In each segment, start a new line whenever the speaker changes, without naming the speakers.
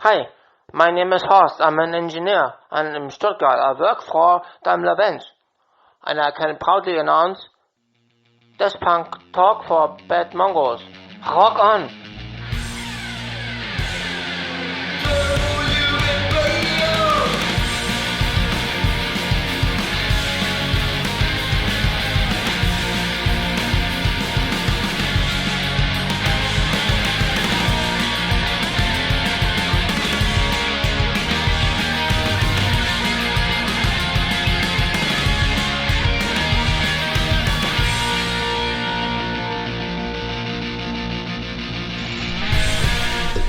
Hi, my name is Horst. I'm an engineer, and in Stuttgart I work for Daimler-Benz. And I can proudly announce, this punk talk for bad Mongols. Rock on!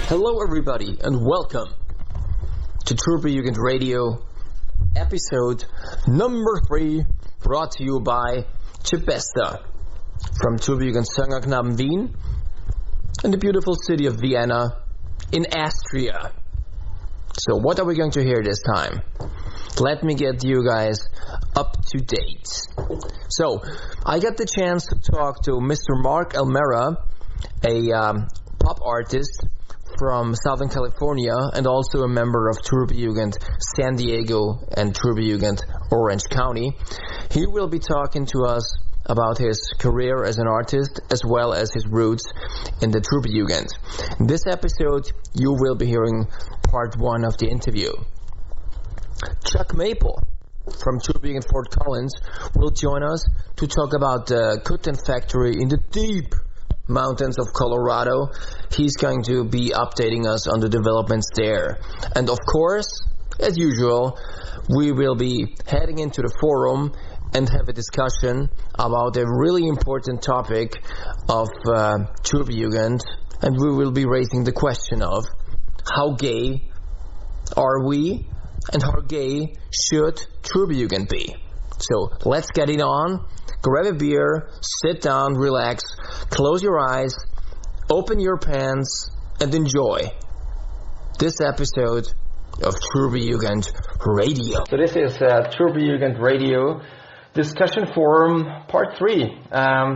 Hello everybody and welcome to Turbojugend Radio episode number 3, brought to you by Tschebesta from Turbojugend Söngerknaben Wien in the beautiful city of Vienna in Austria. So what are we going to hear this time? Let me get you guys up to date. So I got the chance to talk to Mr. Marco Almera, a pop artist from Southern California and also a member of Turbojugend San Diego and Turbojugend Orange County. He will be talking to us about his career as an artist as well as his roots in the Turbojugend. In this episode, you will be hearing part 1 of the interview. Chuck Maple from Turbojugend Fort Collins will join us to talk about the Kuttenfactory in the deep mountains of Colorado. He's going to be updating us on the developments there. And of course, as usual, we will be heading into the forum and have a discussion about a really important topic of Turbojugend, and we will be raising the question of how gay are we and how gay should Turbojugend be. So let's get it on. Grab a beer, sit down, relax, close your eyes, open your pants, and enjoy this episode of Turbojugend Radio. So this is Turbojugend Radio Discussion Forum Part 3.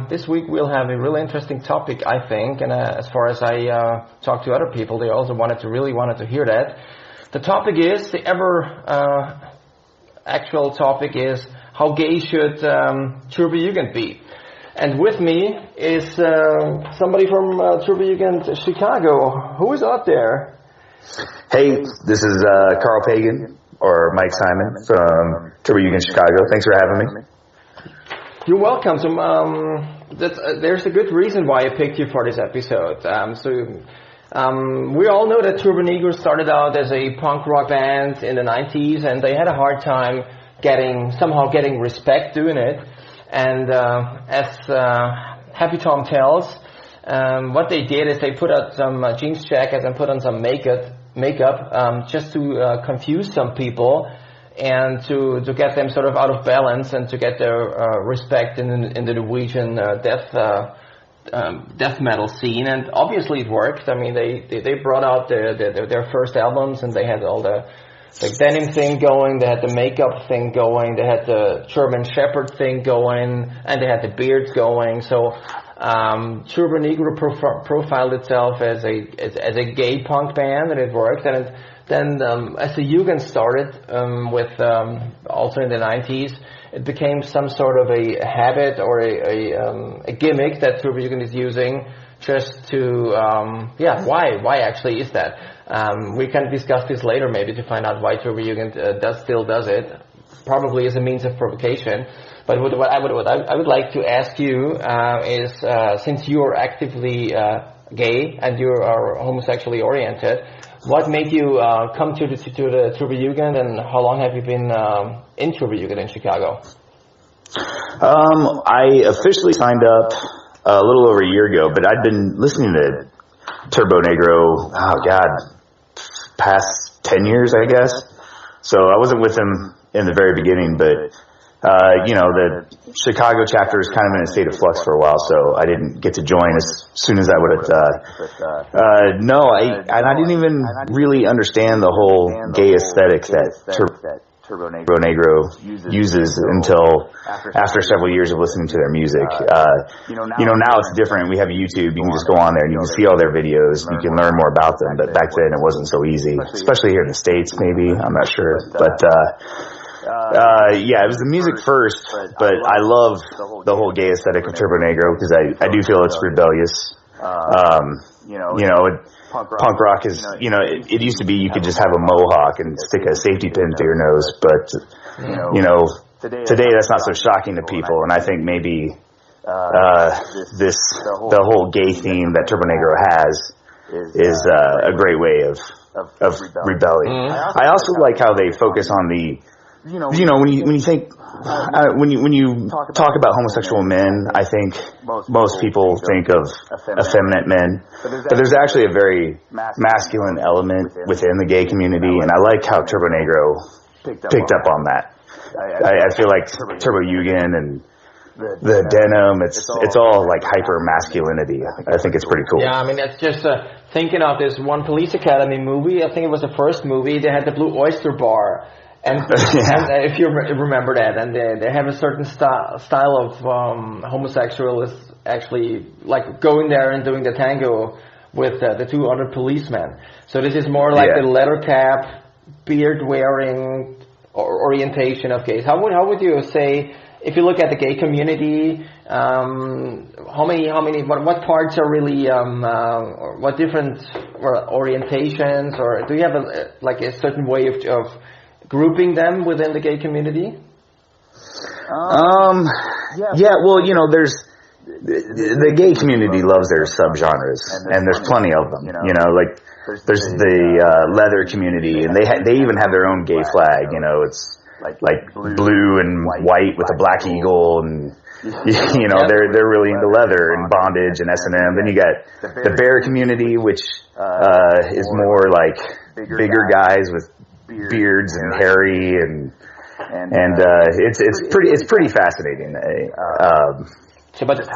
This week we'll have a really interesting topic, I think, and as far as I talked to other people, they also wanted to hear that. The topic is, the actual topic is, how gay should Turbojugend be? And with me is somebody from Turbojugend Chicago. Who is out there?
Hey, this is Carl Pagan, or Mike Simon from Turbojugend Chicago. Thanks for having me.
You're welcome. So, there's a good reason why I picked you for this episode. We all know that Turbo Negro started out as a punk rock band in the 90s, and they had a hard time getting respect doing it. And as Happy Tom tells, what they did is they put out some jeans jackets and put on some makeup just to confuse some people and to get them sort of out of balance and to get their respect in the Norwegian death metal scene. And obviously it worked. I mean, they brought out their first albums, and they had all the denim thing going, they had the makeup thing going, they had the German Shepherd thing going, and they had the beards going. So Turbo Negro profiled itself as a gay punk band, and it worked. And then as the Jugend started with also in the 90s, it became some sort of a habit or a gimmick that Turbojugend is using just to why actually is that? We can discuss this later maybe to find out why Turbojugend still does it, probably as a means of provocation. But what I would like to ask you is, since you are actively gay and you are homosexually oriented, what made you come to the Turbojugend, and how long have you been in Turbojugend in Chicago?
I officially signed up a little over a year ago, but I'd been listening to Turbo Negro, past 10 years, I guess. So I wasn't with them in the very beginning, but the Chicago chapter is kind of in a state of flux for a while, so I didn't get to join as soon as I would have thought. I didn't even really understand the whole gay aesthetic that Turbo Negro uses until after several years of listening to their music. Now it's different. We have YouTube. You can just go on there and you can see all their videos. You can learn more about them. But back then it wasn't so easy, especially here in the States, maybe. I'm not sure. But, it was the music first, but I love the whole gay aesthetic of Turbo Negro because I do feel it's rebellious. Punk rock is, it used to be you could just have a mohawk and stick a safety pin through your nose, but, today that's not so shocking to people, and I think maybe the whole gay theme that Turbo Negro has is a great way of rebelling. I also like how they focus on the, when you think, when you talk about homosexual men, I think most people think of effeminate men, but there's actually a very masculine element within the gay community, and I like how Turbo Negro picked up on that. I feel like Turbo Yugen and the denim, it's all like hyper masculinity. I think it's pretty cool.
Yeah, I mean, that's just thinking of this one Police Academy movie. I think it was the first movie. They had the Blue Oyster Bar. And, and if you remember that, and they have a certain style of homosexual is actually like going there and doing the tango with the two other policemen. So this is more like the leather cap, beard wearing orientation of gays. How would you say, if you look at the gay community, what parts are really, or what different orientations, or do you have a certain way of grouping them within the gay community?
There's the gay community loves their subgenres, and there's plenty of them. There's the leather community, and they even have their own gay flag. It's like blue and white with a black eagle, and they're really into leather and bondage and S&M. Then you got the bear community, which is more like bigger guys with beards and hairy, and it's pretty fascinating.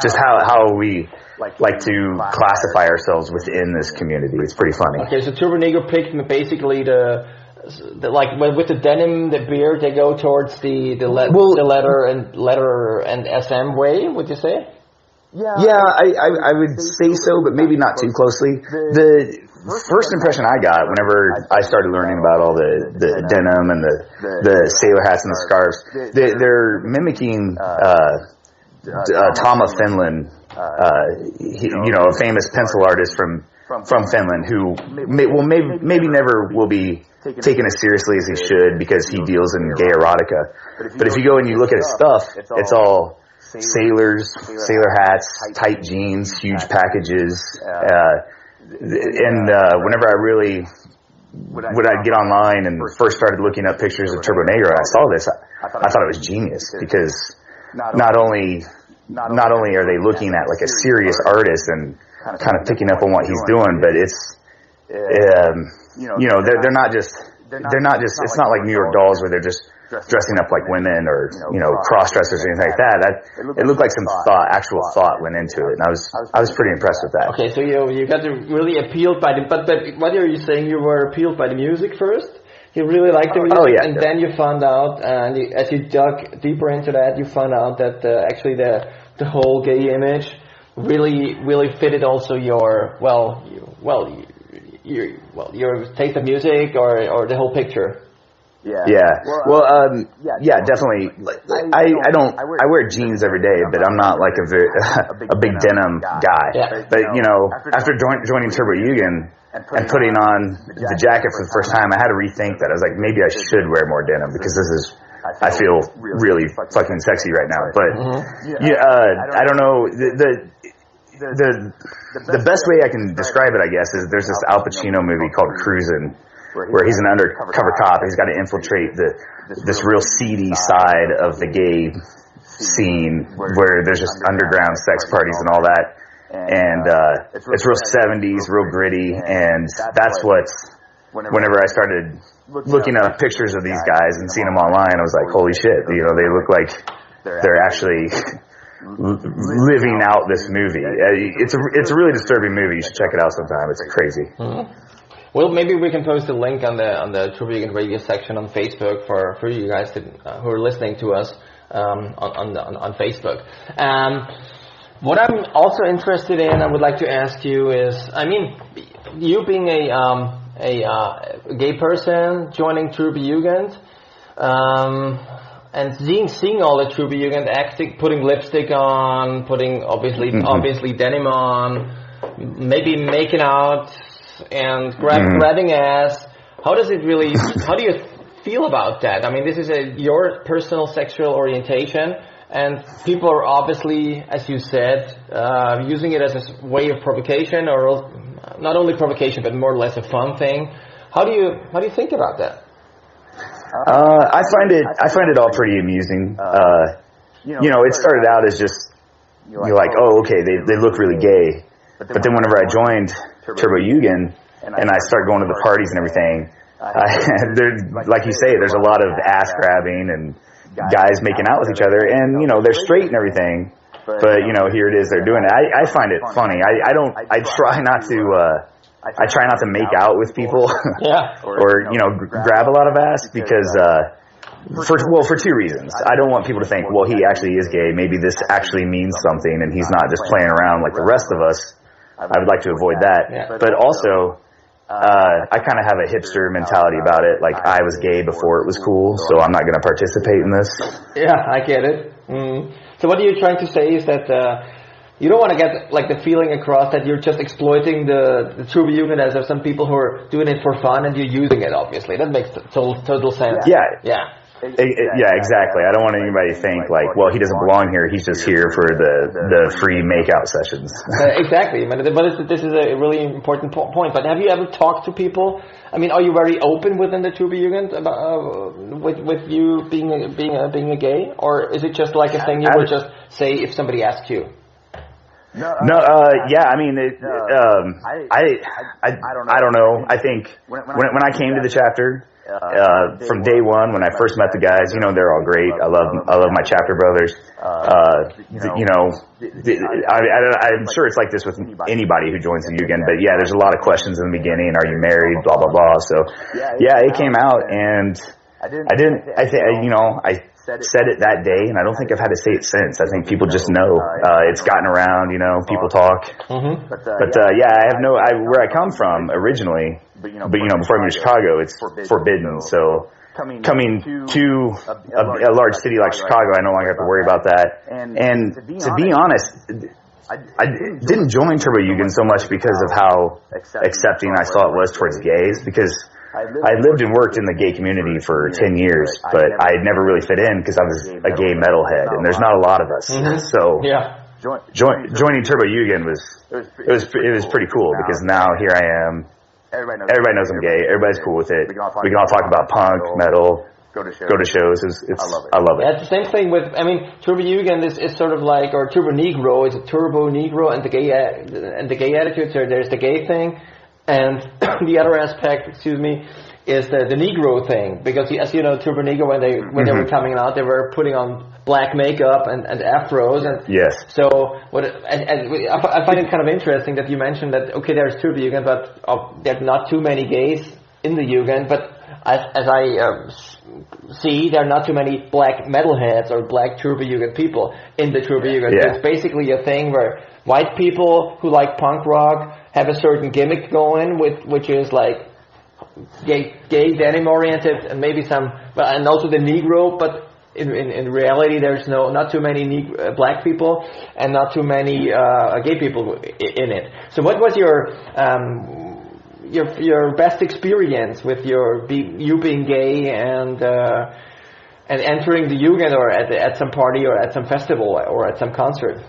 Just how we like to classify ourselves within this community. It's pretty funny.
Okay, so Turbo Negro picked basically the with the denim, the beard, they go towards the leather and SM way. Would you say?
Yeah, I would say so, but maybe not too closely. The first impression I got whenever I started learning about all the denim and the sailor hats and the scarves, they're mimicking Tom of Finland, a famous pencil artist from Finland who maybe never will be taken as seriously as he should because he deals in gay erotica. But if you go and you look at his stuff, it's all sailors, sailor hats, tight jeans, huge packages, and whenever when I'd get online and first started looking up pictures of Turbo Negro, and I saw this, I thought it was genius because not only are they looking at like a serious artist and kind of picking up on what he's doing, but it's they're not just it's not like New York Dolls where they're just dressing up like women or cross-dressers or anything like that. It looked like some actual thought went into it, and I was pretty impressed with that.
Okay, so you got really appealed by but what are you saying? You were appealed by the music first? You really liked the music, and then you found out, and as you dug deeper into that, you found out that actually the whole gay image really fitted also your your taste of music or the whole picture.
Definitely. I wear jeans every day, but I'm not like a big denim guy.
Yeah.
But after joining Turbo Yugen and putting on the jacket for the first time, I had to rethink that. I was like, maybe I should wear more denim because I feel really fucking sexy right now. But I don't know. The best way I can describe it, I guess, is there's this Al Pacino movie called Cruisin', where he's an undercover cop. He's got to infiltrate this real seedy side of the gay scene where there's just underground sex parties and all that. And it's real 70s, real gritty, and that's whenever I started looking up pictures of these guys and seeing them online, I was like, holy shit, they look like they're actually living out this movie. It's a really disturbing movie. You should check it out sometime. It's crazy.
Mm-hmm. Well, maybe we can post a link on the Turbo Jugend Radio section on Facebook for you guys who are listening to us on Facebook. What I'm also interested in, I would like to ask you is, I mean, you being a gay person joining Turbo Jugend, and seeing all the Turbo Jugend acting, putting lipstick on, putting obviously denim on, maybe making out and grabbing ass. How do you feel about that? I mean, this is your personal sexual orientation, and people are obviously, as you said, using it as a way of provocation, or not only provocation, but more or less a fun thing. How do you think about that?
I find it all pretty amusing. It started out as just you're like, oh, okay, they look really gay. But then whenever I joined Turbo Jugend and I started going to the parties and everything, like you say, there's a lot of ass grabbing and guys making out with each other, and they're straight and everything. But here it is, they're doing it. I find it funny. I try not to make out with people, or grab a lot of ass, because for two reasons. I don't want people to think, well, he actually is gay. Maybe this actually means something, and he's not just playing around like the rest of us. I would like to avoid that. Yeah. But also, I kind of have a hipster mentality about it. Like, I was gay before it was cool, so I'm not going to participate in this.
Yeah, I get it. So what you're trying to say is that you don't want to get like the feeling across that you're just exploiting the Turbo Jugend as some people who are doing it for fun, and you're using it. Obviously, that makes total sense.
Yeah. Yeah, exactly. I don't want anybody to think like, well, he doesn't belong here. He's just here for the free makeout sessions.
Exactly. But this is a really important point. But have you ever talked to people? I mean, are you very open within the Turbo Jugend about with you being a gay, or is it just like a thing you would just say if somebody asks you?
Yeah. I mean, I don't know. I think when I came to the chapter. From day one, when I first met the guys, they're all great. I love my chapter brothers. I'm sure it's like this with anybody who joins the Jugend, but yeah, there's a lot of questions in the beginning. Are you married? Blah blah blah. So yeah, it came out, and I said it that day, and I don't think I've had to say it since. I think people just know. It's gotten around, people talk. Mm-hmm. But yeah, where I come from originally, but before I moved to Chicago, it's forbidden. So coming to a large city like Chicago, I no longer have to worry about that. And to be honest, I didn't join Turbo Jugend so much because of how accepting I saw it was towards gays, because I lived and worked in the gay community for 10 years, but I never really fit in because I was a gay metalhead, and there's not a lot of us. Mm-hmm. So joining Turbo Jugend was pretty cool, because now here I am. Everybody knows I'm gay. Everybody's cool with it. We can all talk about punk, metal, go to shows. I love it.
Yeah, it's the same thing with, Turbo Jugend is sort of like, or Turbo Negro, it's a Turbo Negro and the gay attitude. So there's the gay thing, and the other aspect, is the Negro thing, because as you know, Turbo Negro, when they were coming out, they were putting on black makeup and afros, and
yes.
So I find it kind of interesting that you mentioned that there's Turbo Jugend, but there's not too many gays in the Jugend, but as I see, there are not too many black metalheads or black Turbo Jugend people in the Turbo Jugend. Yeah. It's basically a thing where white people who like punk rock have a certain gimmick going with, which is like gay denim oriented, and maybe and also the Negro, but in reality there's not too many black people and not too many gay people in it. So what was your best experience with you being gay and entering the Jugend, or at some party or at some festival or at some concert?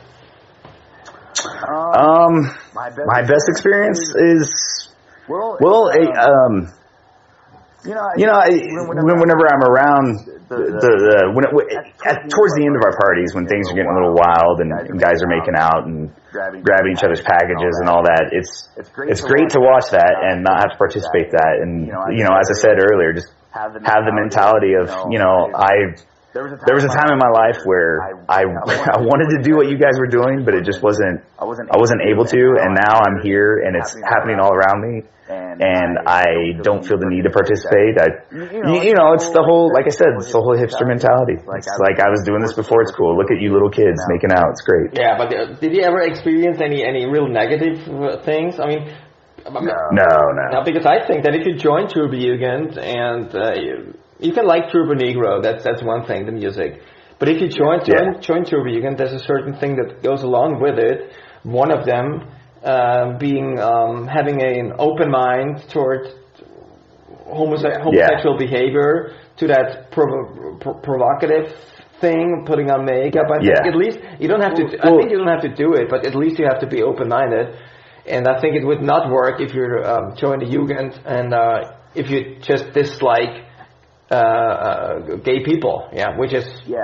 My best experience is whenever I'm around towards the end of our parties, when things are getting a little wild and guys are making out and grabbing each other's packages and all that, it's great to watch that and not have to participate that. And as I said earlier, just have the mentality of there was a time in my life where I wanted to do what you guys were doing, but it just wasn't able to, and now I'm here and it's happening all around me. and I don't feel the need to participate. It's the whole, like I said, it's the whole hipster mentality. It's like, I was doing this before, it's cool. Look at you little kids making out, it's great.
Yeah, but did you ever experience any real negative things? I mean,
no.
Because I think that if you join Turbojugend and you can like Turbo Negro, that's one thing, the music. But if you join Turbojugend, there's a certain thing that goes along with it. One of them being having an open mind toward homosexual behavior, to that provocative thing, putting on makeup. I think at least you don't have to. I think you don't have to do it, but at least you have to be open-minded. And I think it would not work if you're joining the Jugend and if you just dislike gay people, which is
the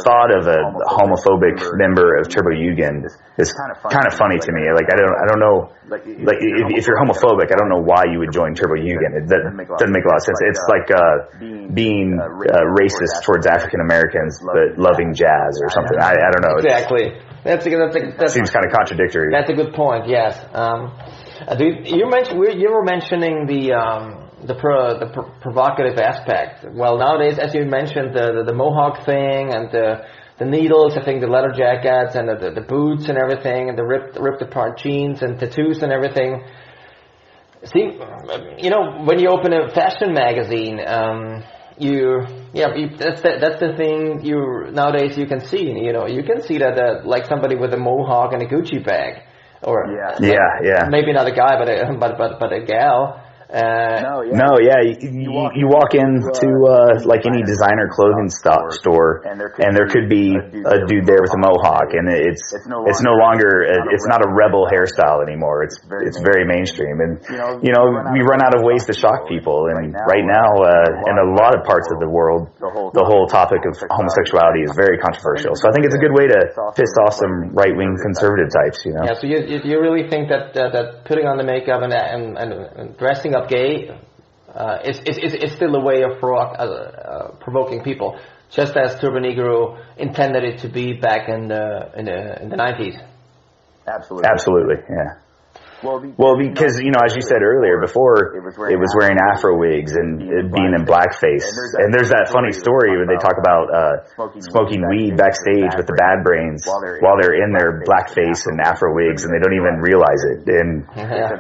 thought of a homophobic member of Turbojugend is kind of funny to me. Like I don't know, like if you're homophobic, I don't know why you would join Turbojugend. It doesn't make a lot of sense. It's like being racist towards African Americans but loving jazz or something. I don't know.
Exactly. That
seems kind of contradictory.
That's a good point. Yes. You were mentioning the provocative aspect. Well, nowadays, as you mentioned, the mohawk thing and the needles, I think the leather jackets and the boots and everything, and the ripped apart jeans and tattoos and everything. See, when you open a fashion magazine, that's the thing nowadays you can see. You can see that like somebody with a mohawk and a Gucci bag. Or maybe not a guy, but a gal.
You walk into like any designer clothing store, and there could be a dude there with a mohawk, and it's no longer it's not a rebel hairstyle anymore. It's very mainstream, and we run out of ways to shock people. And right now, in a lot of parts of the world, the whole topic of homosexuality is very controversial. So I think it's a good way to piss off some right-wing conservative types.
Yeah. So you really think that putting on the makeup and dressing up gay is still a way of provoking people, just as Turbo Negro intended it to be back in the 90s.
Absolutely, yeah. Well, because as you said earlier, before it was wearing Afro wigs and being in blackface, and there's that funny story where they talk about smoking weed backstage with the Bad Brains while they're in their blackface and Afro wigs, and they don't even realize it. And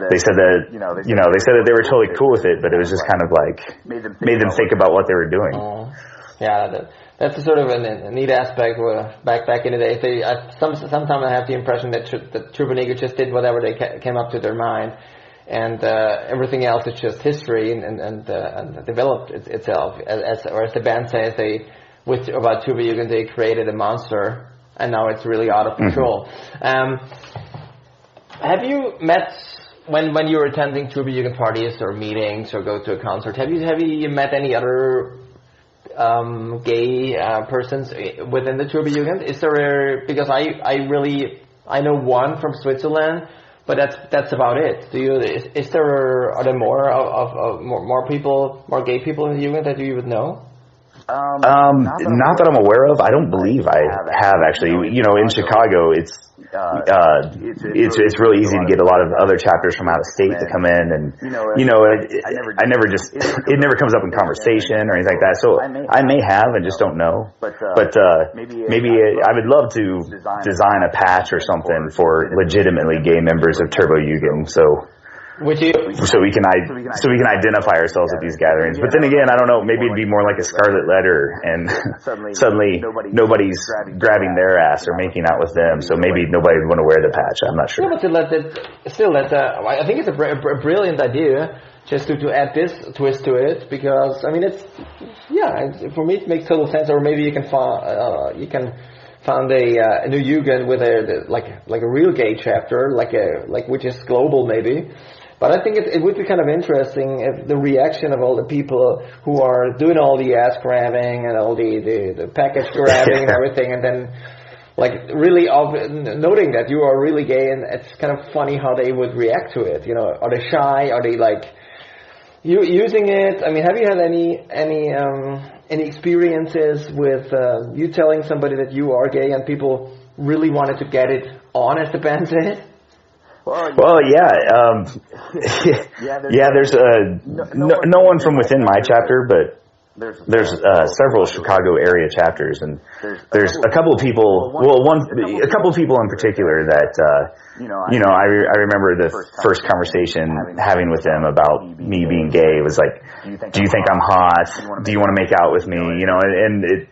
they said that they were totally cool with it, but it was just kind of like made them think about what they were doing.
That's a sort of a neat aspect. Back in the day, sometimes I have the impression that Turbo Negro just did whatever they came up to their mind, and everything else is just history and developed itself. As the band says, about Turbojugend, they created a monster, and now it's really out of control. Have you met when you were attending Turbojugend parties or meetings or go to a concert? Have you met any other gay persons within the Turbojugend? Is there because I know one from Switzerland, but that's about it. Are there more people, more gay people in the Jugend that you would know?
Not that I'm aware of. I don't believe I have actually. In Chicago, it's really easy to get a lot of other chapters from out of state to come in, and it never comes up in conversation or anything like that. So I may have and just don't know. But maybe I would love to design a patch or something for legitimately gay members of Turbojugend. So we can identify ourselves at these gatherings. But then again, I don't know, maybe it'd be more like a scarlet letter, and suddenly nobody's grabbing their ass or making out with them, so maybe nobody would want to wear the patch. I'm not sure.
Yeah, but I think it's a brilliant idea just to add this twist to it, because I mean for me it makes total sense. Or maybe you can found a new Jugend with a real gay chapter, which is global maybe. But I think it would be kind of interesting if the reaction of all the people who are doing all the ass grabbing and all the package grabbing and everything, and then really noting that you are really gay, and it's kind of funny how they would react to it. Are they shy? Are they you using it? I mean, have you had any experiences with you telling somebody that you are gay and people really wanted to get it on, as the band said?
Well, yeah. There's no one from within my chapter, but there's several Chicago area chapters, and there's a couple of people. Well, a couple of people in particular that I remember the first conversation having with them about me being gay was like, "Do you think I'm hot? Do you want to make out with me?" And it.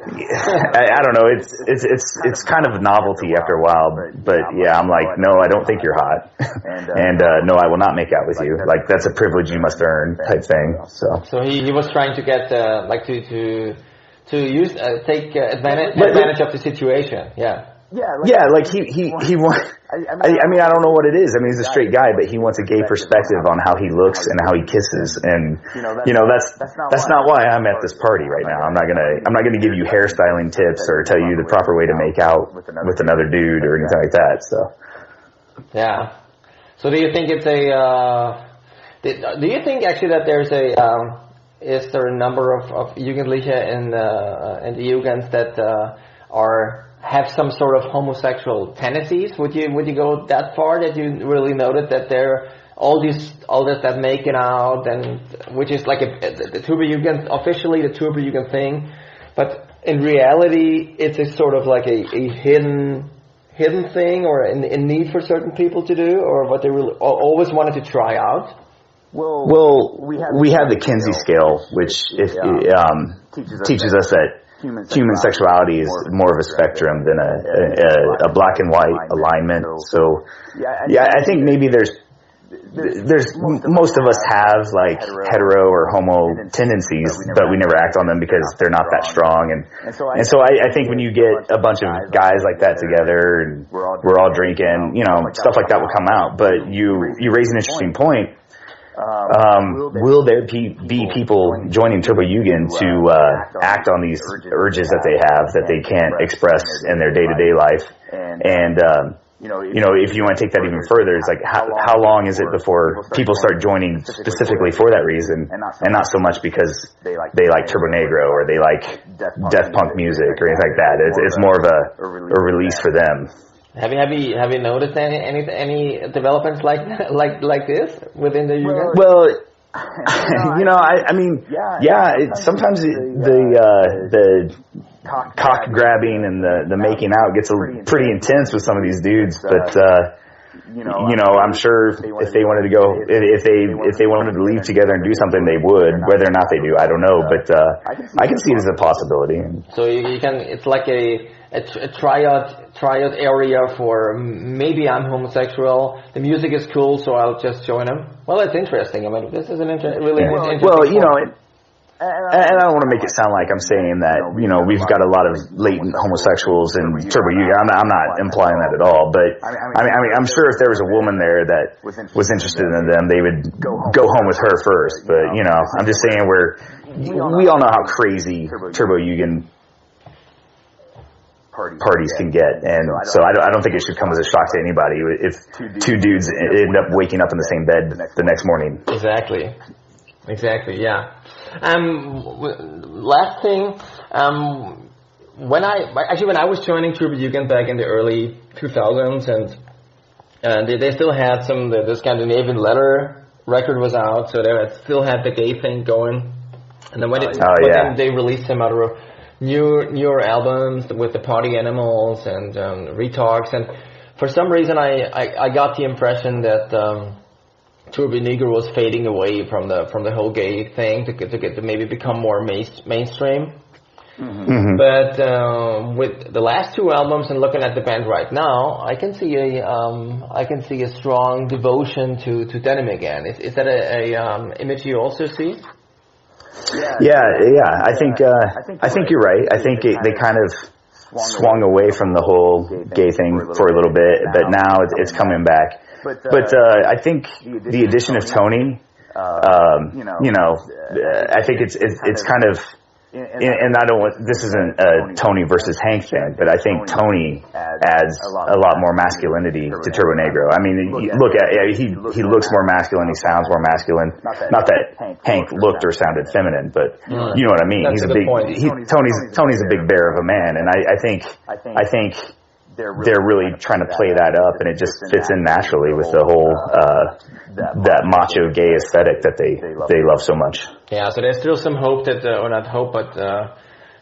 I don't know. It's kind of a novelty after a while, but yeah, I'm like, no, I don't think you're hot, and no, I will not make out with you. Like that's a privilege you must earn, type thing. So
he was trying to get to use take advantage of the situation. Yeah.
Yeah, like he wants. I mean, I don't know what it is. I mean, he's a straight guy, but he wants a gay perspective on how he looks and how he kisses, and that's not why I'm at this party right now. I'm not gonna give you hairstyling tips or tell you the proper way to make out with another dude or anything like that. So
yeah. So do you think it's do you think actually that there's is there a number of Jugendliche in the Jugends that have some sort of homosexual tendencies? Would you go that far that you really noted that there all this that making out, and which is like the Tuberjugend, officially the Tuberjugend thing, but in reality it's a sort of like a hidden thing, or in need for certain people to do, or what they really always wanted to try out?
Well, we have the Kinsey scale, which teaches us that human sexuality is more of a spectrum than a black and white alignment. So, yeah, I think maybe there's most of us have like hetero or homo tendencies, but we never act on them because they're not that strong. And so I think when you get a bunch of guys like that together and we're all drinking, stuff like that will come out. But you raise an interesting point. Will there be people joining Tuberjugend to act on these urges that they have that they can't express in their day-to-day life? And if you want to take that even further, it's like how long is it before people start joining specifically for that reason, and not so much because they like Turbo Negro or they like death punk music or anything like that. It's more of a release for them.
Have you noticed any developments like this within the Jugend?
Well, I mean, sometimes the cock grabbing and the making out gets pretty intense with some of these dudes, but I'm sure if they wanted to go, if they wanted to leave together and do something, they would. Whether or not they do, I don't know, but I can see it as a possibility.
So you can. It's like a tryout area for maybe I'm homosexual. The music is cool, so I'll just join them. Well, it's interesting. I mean, this is an really interesting.
Well, and I don't want to make it sound like I'm saying that we've got a lot of latent homosexuals in Tuberjugend. I'm not implying that at all. But I mean, I'm sure if there was a woman there that was interested in them, they would go home with her first. But I'm just saying we all know how crazy Tuberjugend parties can get, and so I don't think it should come as a shock to anybody if two dudes end up waking up in the same bed the next morning.
Exactly, yeah. Last thing, when I was joining Tuberjugend back in the early 2000s, and they still had the Scandinavian Leather record was out, so they still had the gay thing going, and then then they released some other newer albums with the Party Animals and Retalks, and for some reason I got the impression that Turbo Negro was fading away from the whole gay thing to maybe become more mainstream. Mm-hmm. But with the last two albums and looking at the band right now, I can see a strong devotion to denim again. Is that a image you also see?
Yeah. I think you're right. I think they kind of swung away from the whole gay thing for a little bit, but now it's coming back. But I think the addition of Tony, I think it's kind of, and I don't want, this isn't a Tony versus Hank thing, but I think Tony adds a lot more masculinity to Turbo Negro. I mean, he looks more masculine, he sounds more masculine. Not that Hank looked or sounded feminine, but you know what I mean. Tony's a big bear of a man, and I think they're really trying to play that up, and it just fits in naturally with the whole that macho gay aesthetic that they love so much.
Yeah, so there's still some hope that, or not hope, but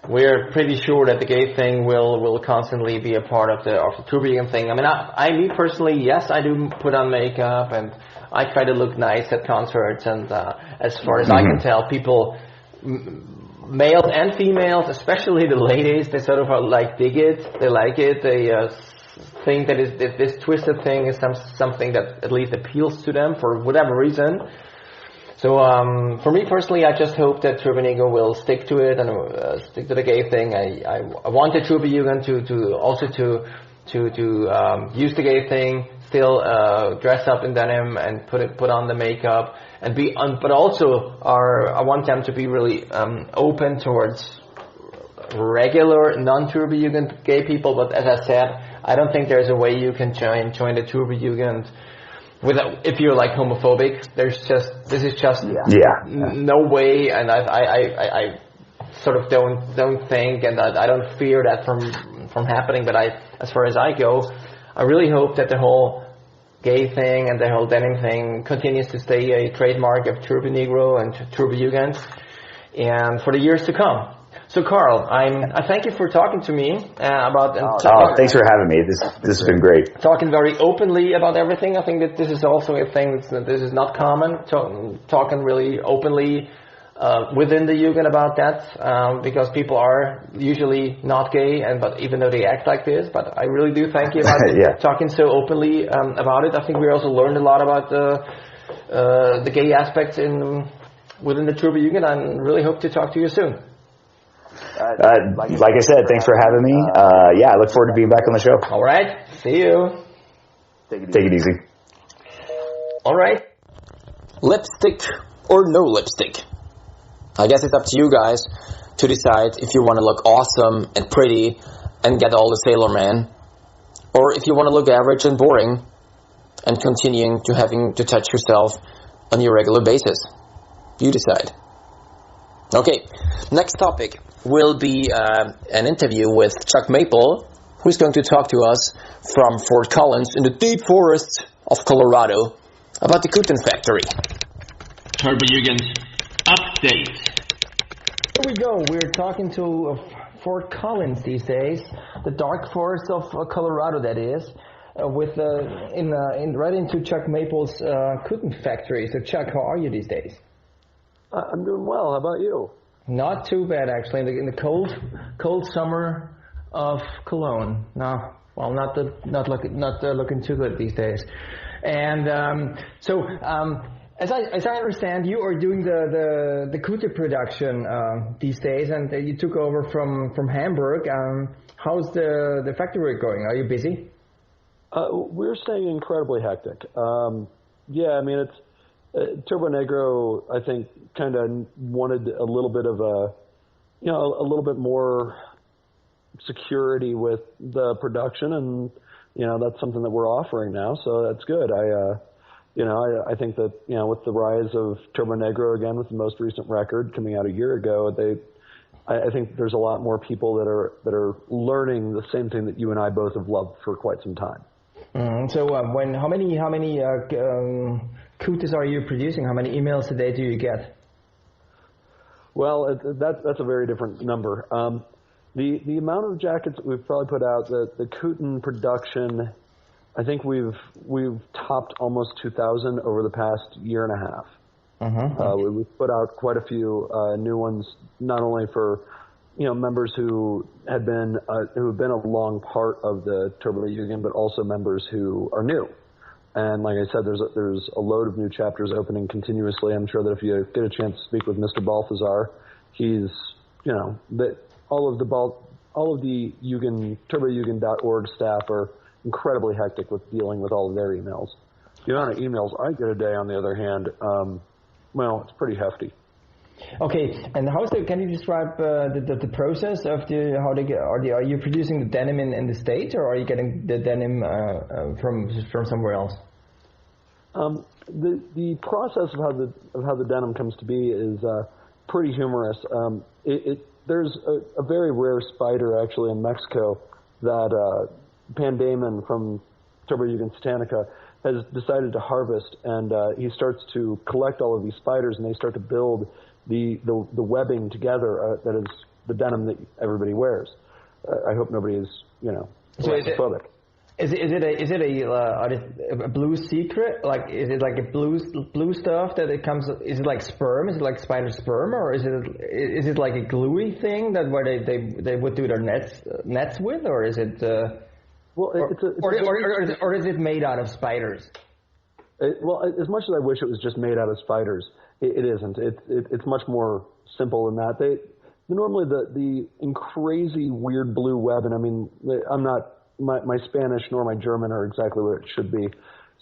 we're pretty sure that the gay thing will constantly be a part of the Turbojugend thing. I mean, me personally, yes, I do put on makeup and I try to look nice at concerts, and as far as I can tell, people, males and females, especially the ladies, they sort of dig it, they like it, they think that this twisted thing is something that at least appeals to them for whatever reason. So for me personally, I just hope that Turbonegro will stick to it and stick to the gay thing. I want the Turbojugend to use the gay thing, still dress up in denim and put on the makeup and but also I want them to be really open towards regular non-Turbojugend gay people. But as I said, I don't think there's a way you can join the Turbojugend if you're homophobic. This is just no way, and I sort of don't think, and I don't fear that from happening. But as far as I go, I really hope that the whole gay thing and the whole denim thing continues to stay a trademark of Turbonegro and Turbojugend, and for the years to come. So, Carl, I thank you for talking to me about.
Thanks for having me. This has been great.
Talking very openly about everything. I think that this is also a thing that this is not common. Talking really openly within the Jugend about that, because people are usually not gay, but even though they act like this. But I really do thank you about talking so openly about it. I think we also learned a lot about the gay aspects within the Turbojugend, and really hope to talk to you soon.
Like I said, thanks for having me. I look forward to being back on the show.
All right. See you.
Take it easy.
All right.
Lipstick or no lipstick? I guess it's up to you guys to decide if you want to look awesome and pretty and get all the Sailor Man, or if you want to look average and boring and continuing to having to touch yourself on your regular basis. You decide. Okay, next topic will be an interview with Chuck Maple, who's going to talk to us from Fort Collins in the deep forests of Colorado about the Kuttenfactory.
Turbojugend update. Here we go. We're talking to Fort Collins these days, the dark forest of Colorado, that is, right into Chuck Maple's Kuttenfactory. So, Chuck, how are you these days?
I'm doing well. How about you?
Not too bad, actually. In the cold summer of Cologne. No, well, not looking too good these days. And as I understand, you are doing the Kutte production these days, and you took over from Hamburg. How's the factory going? Are you busy?
We're staying incredibly hectic. It's. Turbonegro, I think, kind of wanted a little bit of a little bit more security with the production, and that's something that we're offering now, so that's good. I think that with the rise of Turbonegro again, with the most recent record coming out a year ago, I think there's a lot more people that are learning the same thing that you and I both have loved for quite some time.
So how many Kuttes are you producing? How many emails a day do you get?
Well, that's a very different number. The amount of jackets that we've probably put out, the Kutten production, I think we've topped almost 2,000 over the past year and a half. We've put out quite a few new ones, not only for members who have been a long part of the Turbojugend, but also members who are new. And like I said, there's a load of new chapters opening continuously. I'm sure that if you get a chance to speak with Mr. Balthazar, he's all of the Turbojugend.org staff are incredibly hectic with dealing with all of their emails. The amount of emails I get a day, on the other hand, it's pretty hefty.
Okay, and can you describe the process of are you producing the denim in the States, or are you getting the denim from somewhere else?
The process of how the denim comes to be is pretty humorous. There's a very rare spider actually in Mexico that Pan Damon from Turbo Jugend Satanica has decided to harvest, and he starts to collect all of these spiders, and they start to build the webbing together that is the denim that everybody wears. I hope nobody is, claustrophobic.
Is it a blue secret? Like, is it like a blue stuff that it comes? Is it like sperm? Is it like spider sperm, or is it like a gluey thing that where they would do their nets with, or is it? Or is it made out of spiders?
As much as I wish it was just made out of spiders, it isn't. It's much more simple than that. Normally the crazy weird blue web, and I mean, I'm not. My Spanish nor my German are exactly what it should be,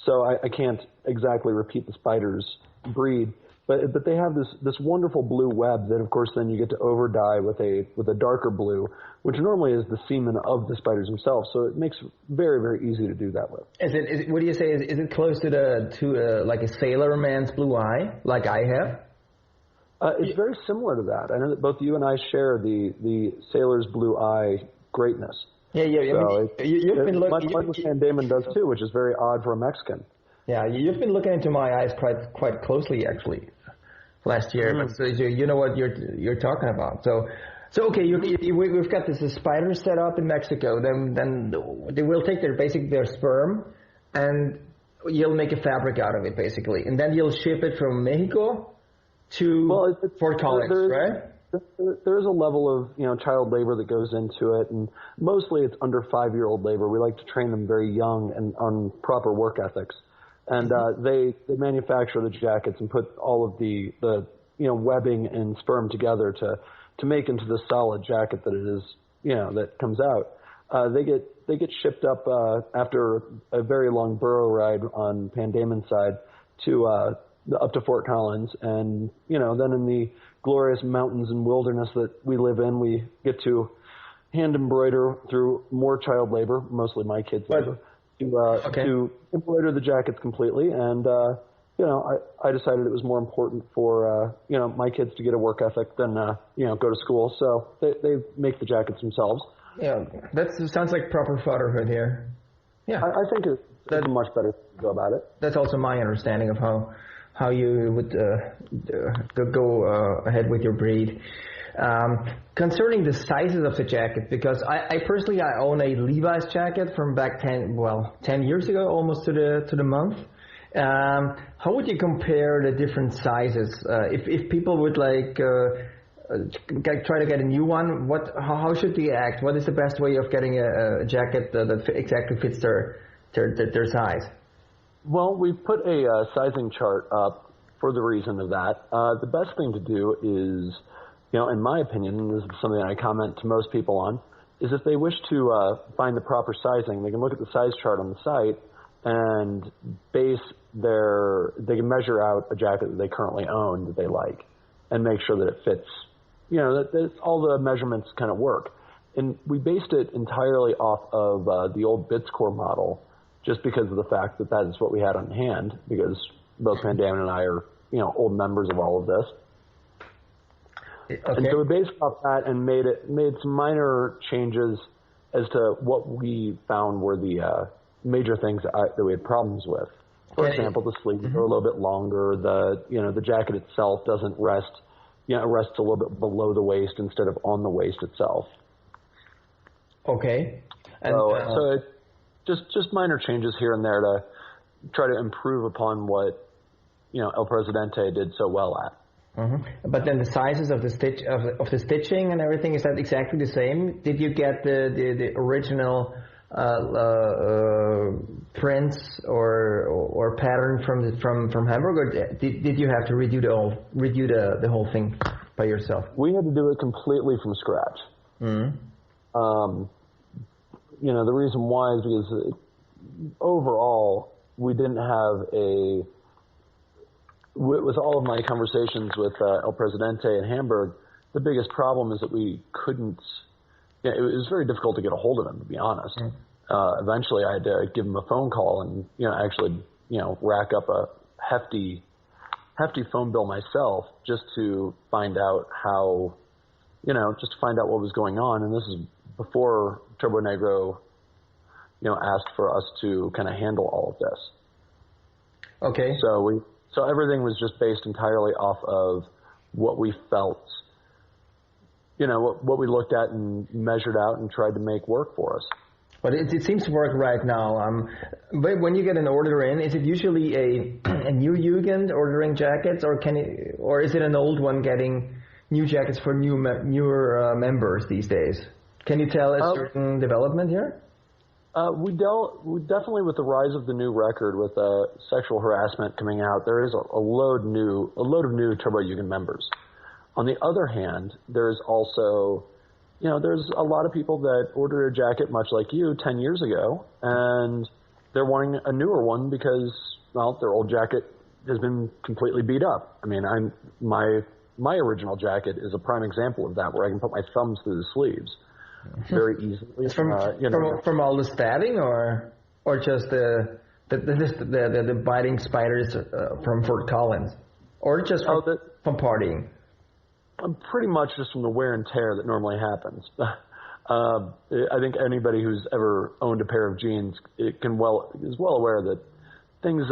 so I can't exactly repeat the spider's breed. But they have this wonderful blue web that, of course, then you get to over dye with a darker blue, which normally is the semen of the spiders themselves. So it makes it very, very easy to do that with.
Is it? What do you say? Is it close to like a sailor man's blue eye, like I have?
It's very similar to that. I know that both you and I share the sailor's blue eye greatness.
Yeah.
So
you've been looking.
Much like Van Damon does too, which is very odd for a Mexican.
Yeah, you've been looking into my eyes quite closely actually last year. But so you know what you're talking about. So okay, we've got this spider set up in Mexico. Then they will take their sperm, and you'll make a fabric out of it basically, and then you'll ship it from Mexico to Fort Collins, right?
There is a level of child labor that goes into it, and mostly it's under 5-year-old labor. We like to train them very young and on proper work ethics, and they manufacture the jackets and put all of the webbing and sperm together to make into the solid jacket that it is that comes out. They get shipped up after a very long burro ride on Pan Damon's side to up to Fort Collins, and then in the glorious mountains and wilderness that we live in, we get to hand embroider through more child labor, mostly my kids' labor, to embroider the jackets completely. And I decided it was more important for my kids to get a work ethic than go to school, so they make the jackets themselves.
Yeah, that sounds like proper fatherhood here. Yeah,
I think that's much better to go about it.
That's also my understanding of how you would go ahead with your breed. Concerning the sizes of the jacket, because I personally own a Levi's jacket from back 10 years ago, almost to the month. How would you compare the different sizes? If people would try to get a new one, how should they act? What is the best way of getting a jacket that exactly fits their size?
Well, we've put a sizing chart up for the reason of that. The best thing to do is, in my opinion, and this is something I comment to most people on, is if they wish to find the proper sizing, they can look at the size chart on the site and they can measure out a jacket that they currently own that they like and make sure that it fits, that all the measurements kind of work. And we based it entirely off of the old Bitscore model, just because of the fact that is what we had on hand, because both Van Damon and I are, old members of all of this. Okay. And so we based off that and made some minor changes as to what we found were the major things that we had problems with. For example, the sleeves are a little bit longer. The jacket itself doesn't rest. It rests a little bit below the waist instead of on the waist itself.
Okay. And,
so it's just minor changes here and there to try to improve upon what El Presidente did so well at.
Mm-hmm. But then the sizes of the stitching and everything, is that exactly the same? Did you get the original prints or pattern from Hamburg, or did you have to redo the whole thing by yourself?
We had to do it completely from scratch. Mm-hmm. The reason why is because overall we didn't have with all of my conversations with El Presidente in Hamburg, the biggest problem is that we couldn't. It was very difficult to get a hold of him, to be honest. Mm-hmm. Eventually, I had to give him a phone call and actually rack up a hefty phone bill myself just to find out what was going on. And this is before Turbo Negro asked for us to kind of handle all of this.
Okay.
So everything was just based entirely off of what we felt, what we looked at and measured out and tried to make work for us.
But it seems to work right now. But when you get an order in, is it usually a new Jugend ordering jackets, or is it an old one getting new jackets for newer members these days? Can you tell a certain development here?
We definitely, with the rise of the new record with sexual harassment coming out, there is a load of new Turbo Jugend members. On the other hand, there's also, there's a lot of people that ordered a jacket much like you 10 years ago, and they're wanting a newer one because, well, their old jacket has been completely beat up. I mean, my original jacket is a prime example of that, where I can put my thumbs through the sleeves very easily.
From all the stabbing, or just the biting spiders from Fort Collins, or just from partying?
Pretty much just from the wear and tear that normally happens. I think anybody who's ever owned a pair of jeans is well aware that things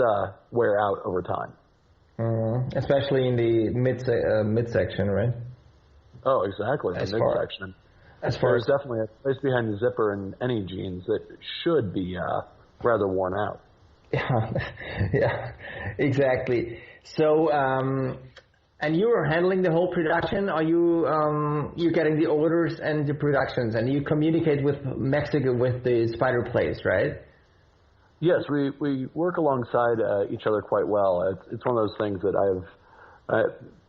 wear out over time.
Especially in the midsection, right?
Oh, exactly. The midsection. There's definitely a place behind the zipper in any jeans that should be rather worn out.
Yeah, exactly. So, and you are handling the whole production. Are you getting the orders and the productions, and you communicate with Mexico with the spider place, right?
Yes, we work alongside each other quite well. It's one of those things that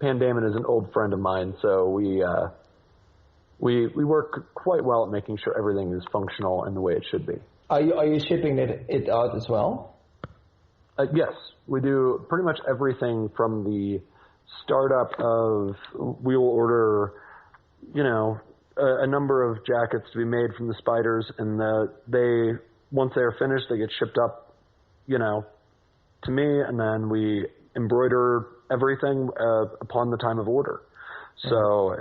Pan Damon is an old friend of mine, so we work quite well at making sure everything is functional and the way it should be.
Are you shipping it out as well?
Yes, we do pretty much everything from the startup of we will order, a number of jackets to be made from the spiders, and once they are finished, they get shipped up, to me, and then we embroider everything upon the time of order. So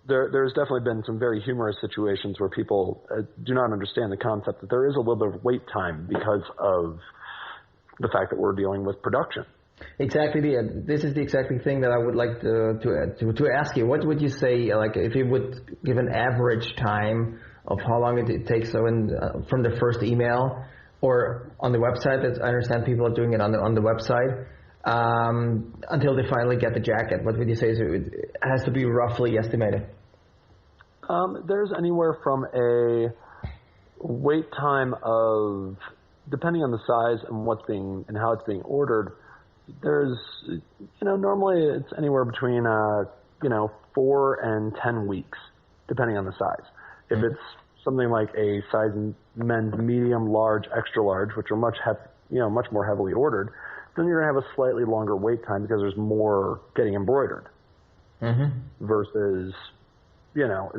there's definitely been some very humorous situations where people do not understand the concept that there is a little bit of wait time because of the fact that we're dealing with production. Exactly.
This is the exact thing that I would like to ask you. What would you say, like, if you would give an average time of how long it takes from the first email or on the website? I understand people are doing it on the website until they finally get the jacket. What would you say it has to be roughly estimated?
There's anywhere from a wait time of, depending on the size and how it's being ordered, there's, normally it's anywhere between, 4 and 10 weeks, depending on the size. If it's something like a size men's medium, large, extra large, which are much more heavily ordered, then you're going to have a slightly longer wait time because there's more getting embroidered. Versus,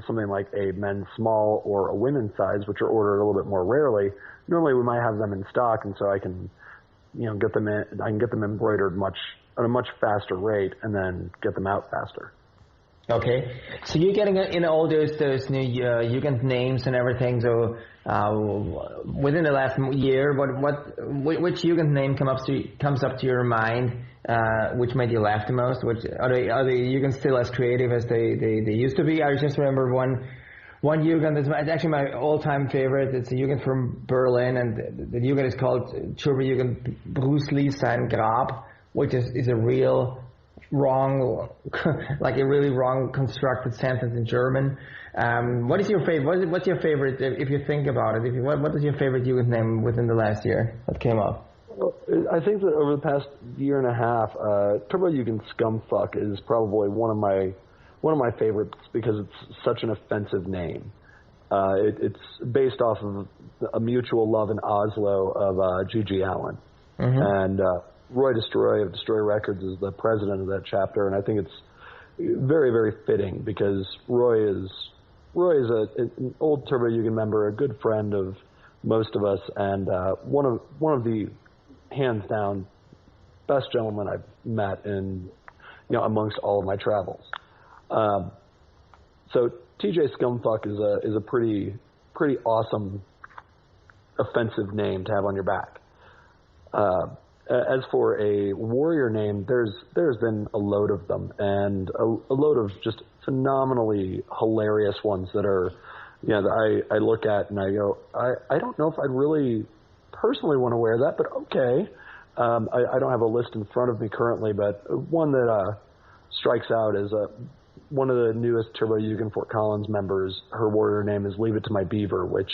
something like a men's small or a women's size, which are ordered a little bit more rarely. Normally we might have them in stock, and so I can, get them in. I can get them embroidered at a much faster rate, and then get them out faster.
Okay, so you're getting in all those new Jugend names and everything. So within the last year, which Jugend name comes up to your mind? Which made you laugh the most? Which are the Jugend still as creative as they used to be? I just remember one Jugend is actually my all-time favorite. It's a Jugend from Berlin, and the Jugend is called Turbo Jugend Bruce Lee sein Grab, which is a real wrong, like a really wrong constructed sentence in German. What is your favorite? What's your favorite if you think about it? What is your favorite Jugend name within the last year that came up?
Well, I think that over the past year and a half, Turbo Jugend Scumfuck is probably one of my favorites because it's such an offensive name. It's based off of a mutual love in Oslo of G.G. Allen. And Roy Destroy of Destroy Records is the president of that chapter, and I think it's very, very fitting because Roy is an old Turbo Jugend member, a good friend of most of us, and one of the hands down best gentlemen I've met in amongst all of my travels. So TJ Scumfuck is a pretty awesome offensive name to have on your back. As for a warrior name, there's been a load of them, and a load of just phenomenally hilarious ones that are, that I look at and I go, I don't know if I'd really personally want to wear that, but okay. I don't have a list in front of me currently, but one that strikes out is one of the newest Turbo Yugen Fort Collins members. Her warrior name is Leave It to My Beaver, which,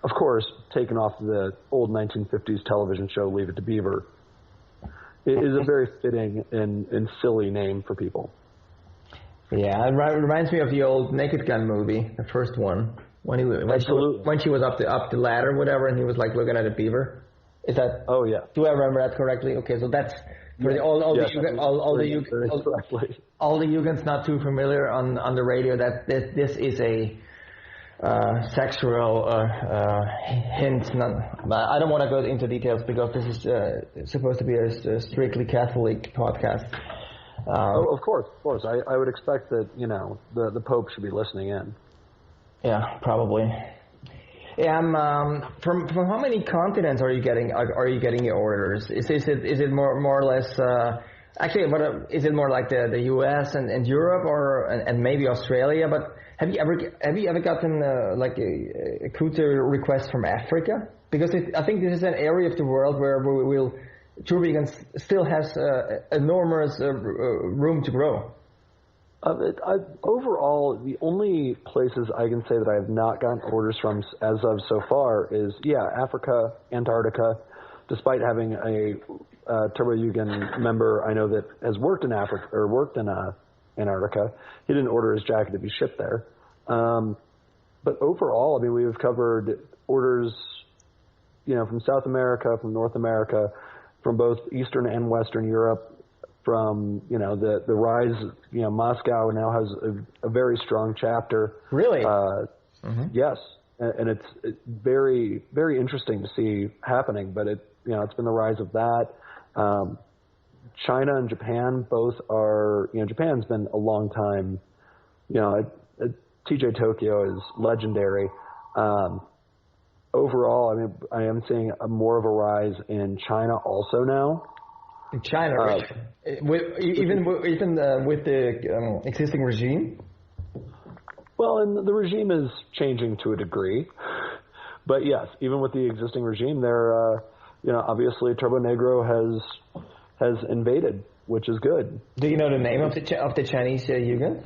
of course, taken off the old 1950s television show Leave It to Beaver. It is a very fitting and silly name for people.
Yeah, it reminds me of the old Naked Gun movie, the first one, when she was up the ladder, or whatever, and he was like looking at a beaver. Is that?
Oh yeah.
Do I remember that correctly? Okay, so that's for all the Yugens not too familiar on the radio. That this is a sexual hint. I don't want to go into details because this is supposed to be a strictly Catholic podcast.
Of course. I would expect that the Pope should be listening in.
Yeah, probably. Yeah, from how many continents are you getting your orders? Is it more or less actually? But is it more like the U.S. and Europe and maybe Australia? But have you ever gotten like a Kute request from Africa? Because I think this is an area of the world where Turbo Yugen still has enormous room to grow. Overall, the only places I can say that I have not gotten orders from as of so far is, Africa, Antarctica. Despite having a Turbo Yugen member I know that has worked in Africa or worked in Antarctica, he didn't order his jacket to be shipped there. But overall, I mean, we've covered orders, from South America, from North America, from both Eastern and Western Europe. From the rise, Moscow now has a very strong chapter. Really?
Yes, and it's very, very interesting to see happening. But it's been the rise of that. China and Japan both are. Japan's been a long time. TJ Tokyo is legendary. Overall, I mean, I am seeing more of a rise in China also now.
In China, right? Even with the existing regime?
Well, and the regime is changing to a degree. But yes, even with the existing regime, they're, obviously Turbo Negro has invaded, which is good.
Do you know the name of the Chinese Yugen?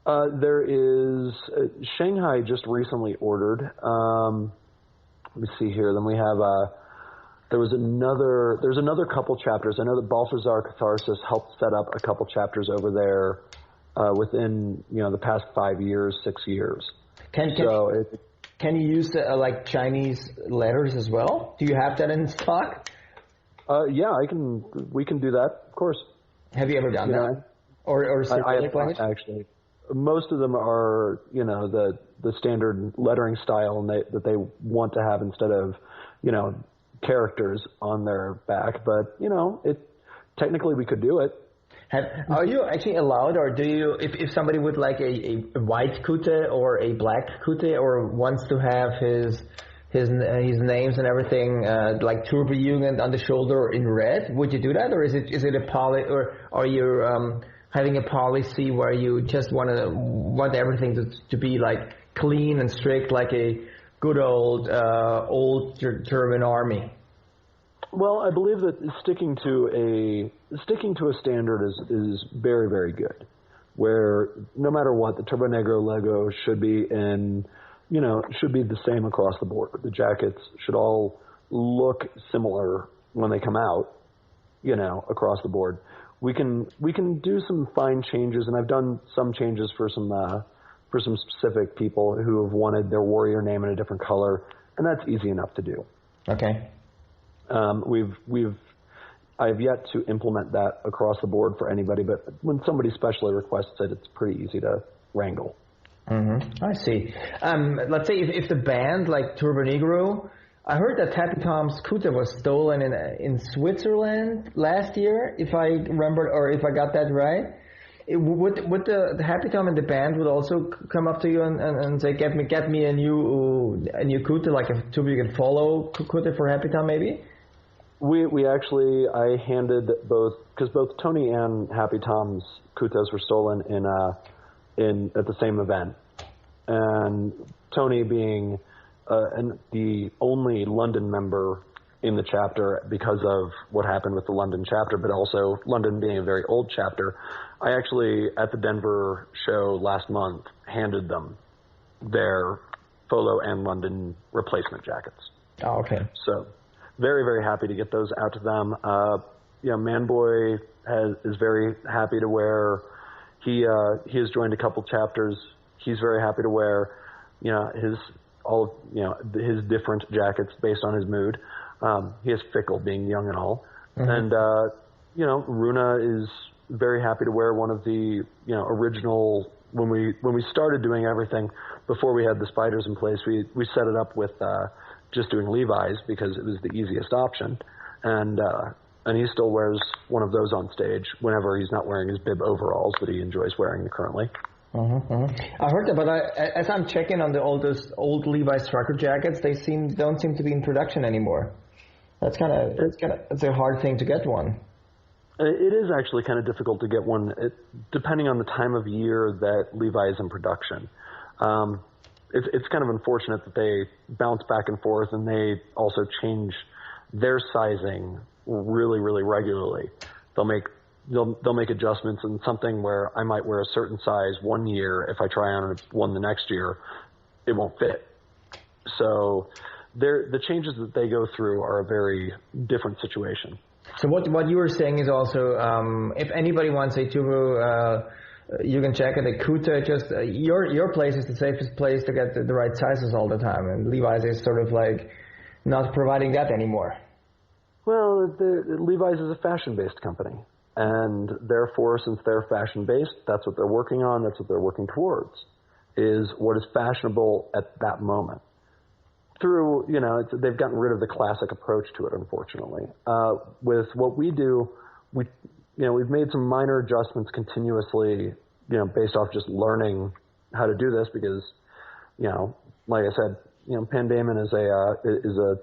There is Shanghai just recently ordered. Let me see here. Then we have there's another couple chapters. I know that Balthazar Catharsis helped set up a couple chapters over there within the past 5 years, 6 years. Can
you use like Chinese letters as well? Do you have that in stock?
Yeah, we can do that, of course.
Have you ever done that? Or
I have not, actually. Most of them are the standard lettering style that they want to have instead of characters on their back, but technically we could do it.
Are you actually allowed, or do you, if somebody would like a white Kute or a black Kute, or wants to have his names and everything like Turbo Yugen on the shoulder in red, would you do that, or is it a poly, or are you having a policy where you just want everything to be like clean and strict, like a good old German army?
Well, I believe that sticking to a standard is very, very good. Where no matter what, the Turbo Negro logo should be should be the same across the board. The jackets should all look similar when they come out, across the board. We can do some fine changes, and I've done some changes for some specific people who have wanted their warrior name in a different color, and that's easy enough to do.
Okay.
I've yet to implement that across the board for anybody, but when somebody specially requests it, it's pretty easy to wrangle.
Mm-hmm. I see. Let's say if the band like Turbo Negro, I heard that Happy Tom's Kute was stolen in Switzerland last year, if I remember, or if I got that right. Would the Happy Tom and the band would also come up to you and say, get me a new Kutte, like a tuber you can follow Kutte for Happy Tom maybe?
We actually, I handed because both Tony and Happy Tom's Kuttes were stolen at the same event, and Tony being the only London member in the chapter because of what happened with the London chapter, but also London being a very old chapter, I actually, at the Denver show last month, handed them their Folo and London replacement jackets.
Oh, okay.
So very, very happy to get those out to them. Manboy is very happy to wear. He has joined a couple chapters. He's very happy to wear, his different jackets based on his mood. He is fickle, being young and all. Mm-hmm. And Runa is very happy to wear one of the original. When we started doing everything before we had the spiders in place, we set it up with just doing Levi's because it was the easiest option, and he still wears one of those on stage whenever he's not wearing his bib overalls that he enjoys wearing currently.
Mm-hmm, mm-hmm. I heard that, but as I'm checking on the old Levi's trucker jackets, they don't seem to be in production anymore. It's a hard thing to get one.
It is actually kind of difficult to get one, depending on the time of year that Levi is in production. It's kind of unfortunate that they bounce back and forth, and they also change their sizing really, really regularly. They'll make adjustments in something where I might wear a certain size one year. If I try on one the next year, it won't fit. So the changes that they go through are a very different situation.
So what you were saying is also, if anybody wants a tubu, you can check it at Kutte. Just your place is the safest place to get the right sizes all the time, and Levi's is sort of like not providing that anymore.
Well, Levi's is a fashion-based company, and therefore, since they're fashion-based, that's what they're working on. That's what they're working towards, is what is fashionable at that moment. Through, they've gotten rid of the classic approach to it, unfortunately. With what we do, we've made some minor adjustments continuously, based off just learning how to do this because, like I said, Pan Damon is a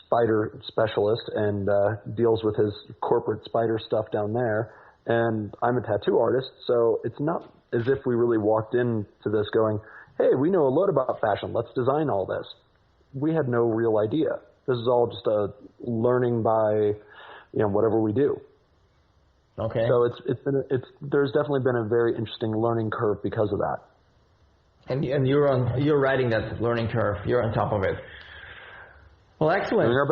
spider specialist and deals with his corporate spider stuff down there, and I'm a tattoo artist, so it's not as if we really walked into this going, hey, we know a lot about fashion, let's design all this. We had no real idea. This is all just a learning by, whatever we do.
Okay.
So there's definitely been a very interesting learning curve because of that.
And you're riding that learning curve. You're on top of it. Well, excellent.
Doing our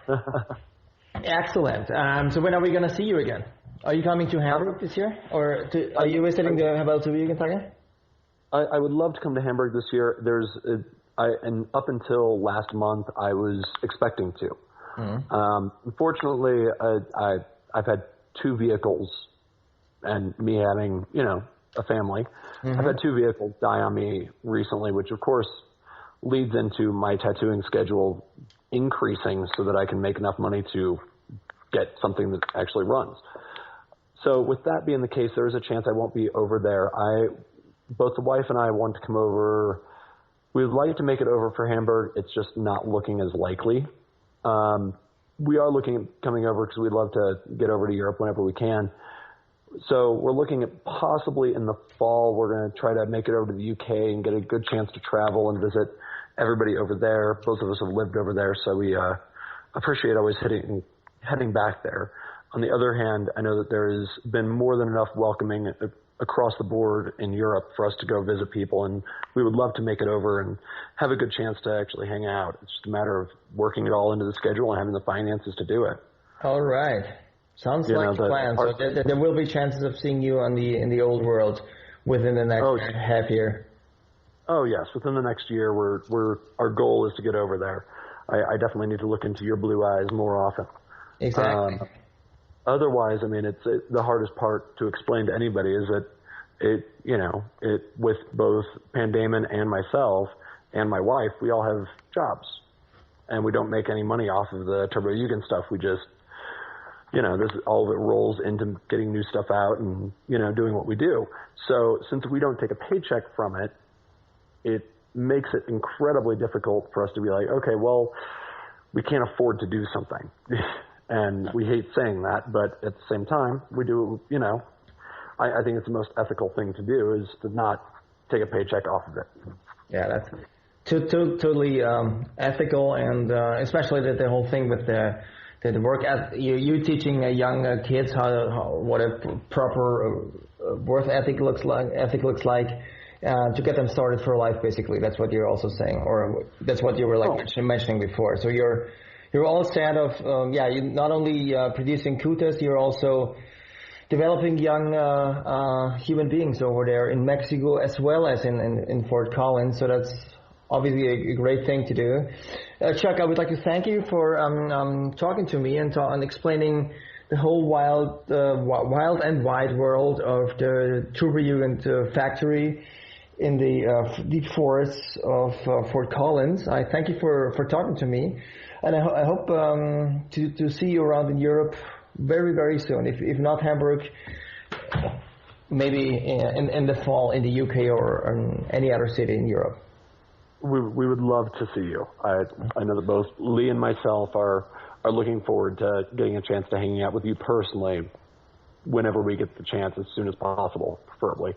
best.
Excellent. So when are we going to see you again? Are you coming to Hamburg this year, or are you visiting the Jugendtage?
I would love to come to Hamburg this year. And up until last month, I was expecting to. Mm-hmm. Unfortunately, I've had two vehicles, and me having, a family, mm-hmm. I've had two vehicles die on me recently, which of course leads into my tattooing schedule increasing so that I can make enough money to get something that actually runs. So with that being the case, there is a chance I won't be over there. Both the wife and I want to come over. We would like to make it over for Hamburg. It's just not looking as likely. We are looking at coming over because we'd love to get over to Europe whenever we can. So we're looking at possibly in the fall, we're going to try to make it over to the UK and get a good chance to travel and visit everybody over there. Both of us have lived over there, so we appreciate always heading back there. On the other hand, I know that there has been more than enough welcoming across the board in Europe for us to go visit people, and we would love to make it over and have a good chance to actually hang out. It's just a matter of working it all into the schedule and having the finances to do it.
All right. Sounds like a plan. So there will be chances of seeing you in the old world within the next half year.
Oh yes, within the next year, our goal is to get over there. I definitely need to look into your blue eyes more often.
Exactly.
Otherwise, I mean, it's the hardest part to explain to anybody is that it with both Pan Damon and myself and my wife, we all have jobs, and we don't make any money off of the Turbo Jugend stuff. We just all of it rolls into getting new stuff out and, doing what we do. So since we don't take a paycheck from it, it makes it incredibly difficult for us to be like, okay, well, we can't afford to do something. And we hate saying that, but at the same time, we do, I think it's the most ethical thing to do is to not take a paycheck off of it.
Yeah, that's totally ethical, and especially the whole thing with the work. You teaching young kids what a proper work ethic looks like. To get them started for life, basically. That's what you're also saying, or that's what you were mentioning before. So you're all set of you're not only producing kutas, you're also developing young human beings over there in Mexico as well as in Fort Collins. So that's obviously a great thing to do. Chuck, I would like to thank you for talking to me and explaining the whole wild and wide world of the Turbojugend factory in the deep forests of Fort Collins. I thank you for talking to me, and I hope to see you around in Europe very, very soon. If not Hamburg, maybe in the fall in the UK or any other city in Europe.
We would love to see you. I know that both Lee and myself are looking forward to getting a chance to hanging out with you personally whenever we get the chance, as soon as possible, preferably.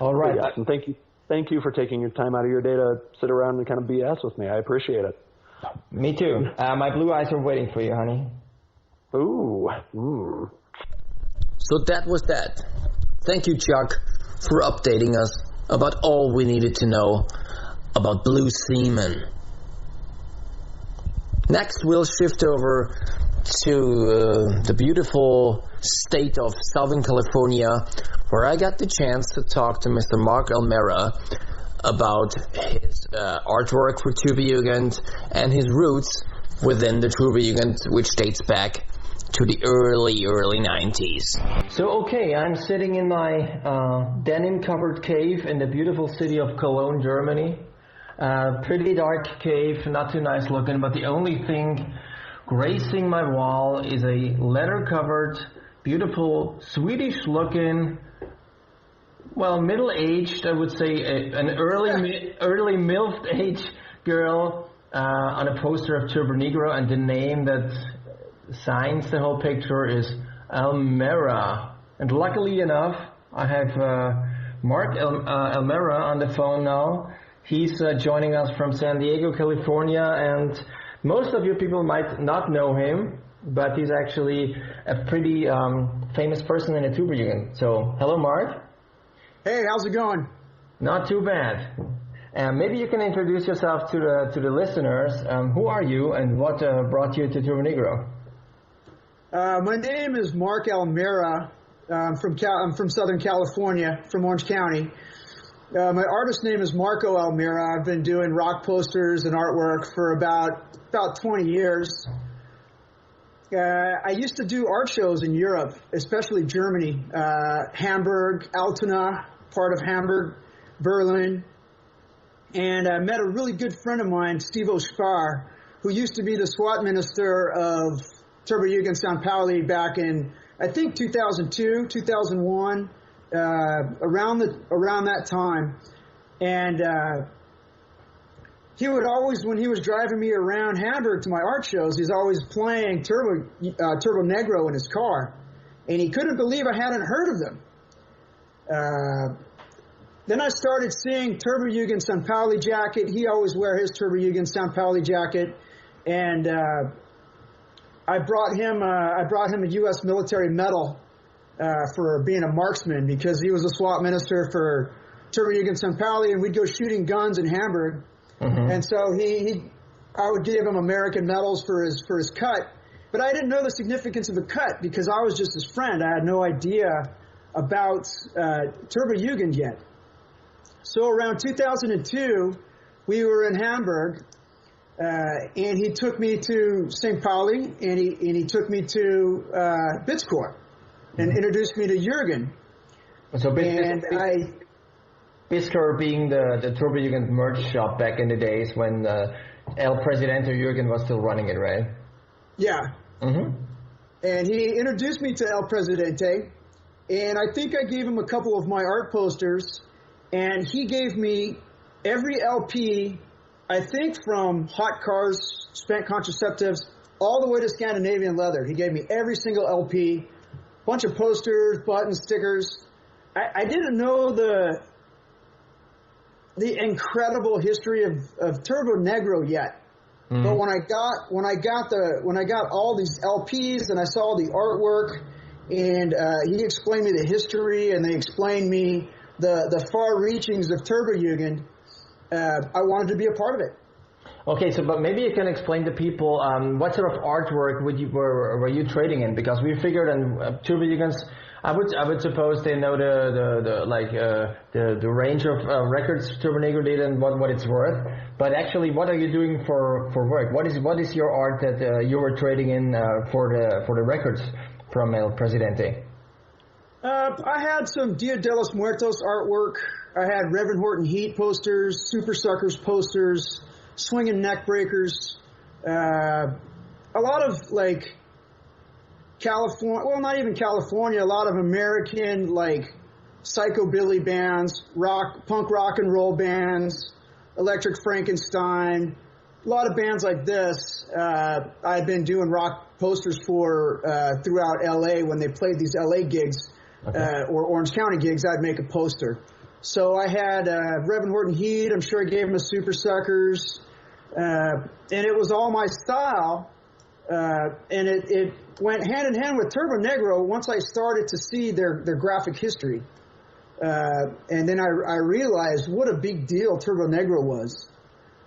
All right.
Yes, and thank you for taking your time out of your day to sit around and kind of BS with me. I appreciate it.
Me too. My blue eyes are waiting for you, honey.
Ooh.
So that was that. Thank you, Chuck, for updating us about all we needed to know about blue semen. Next, we'll shift over to the beautiful state of Southern California, where I got the chance to talk to Mr. Marco Almera about his artwork for Turbojugend and his roots within the Turbojugend, which dates back to the early 90s.
So, okay, I'm sitting in my denim-covered cave in the beautiful city of Cologne, Germany. Pretty dark cave, not too nice looking, but the only thing gracing my wall is a leather-covered, beautiful, Swedish-looking, middle-aged, I would say, an early MILF-age girl on a poster of Turbo Negro, and the name that signs the whole picture is Almera. And luckily enough, I have Marco Almera on the phone now. He's joining us from San Diego, California, and most of you people might not know him, but he's actually a pretty famous person in the Turbojugend. So, hello, Mark.
Hey, how's it going?
Not too bad. Maybe you can introduce yourself to the listeners. Who are you, and what brought you to Turbo Negro?
My name is Marco Almera. I'm from Southern California, from Orange County. My artist name is Marco Almera. I've been doing rock posters and artwork for about 20 years. I used to do art shows in Europe, especially Germany, Hamburg, Altona, part of Hamburg, Berlin. And I met a really good friend of mine, Steve Ospar, who used to be the SWAT minister of Turbojugend St. Pauli back in, I think, 2002, 2001. Around that time, and he would always, when he was driving me around Hamburg to my art shows, he's always playing Turbo Negro in his car, and he couldn't believe I hadn't heard of them. Then I started seeing Turbojugend St. Pauli jacket. He always wear his Turbojugend St. Pauli jacket, and I brought him a U.S. military medal. For being a marksman, because he was a SWAT minister for Turbojugend St. Pauli, and we'd go shooting guns in Hamburg. Mm-hmm. And so I would give him American medals for his cut, but I didn't know the significance of the cut because I was just his friend. I had no idea about Turbojugend yet. So around 2002, we were in Hamburg, and he took me to St. Pauli, and he took me to Bitskor. And introduced me to Jürgen.
So Bitskor being the Turbojugend merch shop back in the days when El Presidente Jürgen was still running it, right?
Yeah.
Mm-hmm.
and he introduced me to El Presidente, and I think I gave him a couple of my art posters, and he gave me every LP, I think from Hot Cars, Spent Contraceptives, all the way to Scandinavian Leather. He gave me every single LP, bunch of posters, buttons, stickers. I didn't know the incredible history of Turbo Negro yet. Mm-hmm. But when I got all these LPs and I saw the artwork, and he explained me the history, and they explained me the far reachings of Turbojugend, I wanted to be a part of it.
Okay, but maybe you can explain to people what sort of artwork were you trading in? Because we figured on Turbojugend's, I would suppose they know the range of records Turbo Negro did and what it's worth. But actually, what are you doing for work? What is your art that you were trading in for the records from El Presidente?
I had some Dia de los Muertos artwork. I had Reverend Horton Heat posters, Super Suckers posters, Swinging Neck Breakers, a lot of California, well, not even California, a lot of American psychobilly bands, punk rock and roll bands, Electric Frankenstein, a lot of bands like this. I've been doing rock posters for throughout LA when they played these LA gigs. Okay. Or Orange County gigs, I'd make a poster. So I had Reverend Horton Heat. I'm sure I gave him a Super Suckers. And it was all my style. And it went hand in hand with Turbo Negro once I started to see their graphic history. And then I realized what a big deal Turbo Negro was.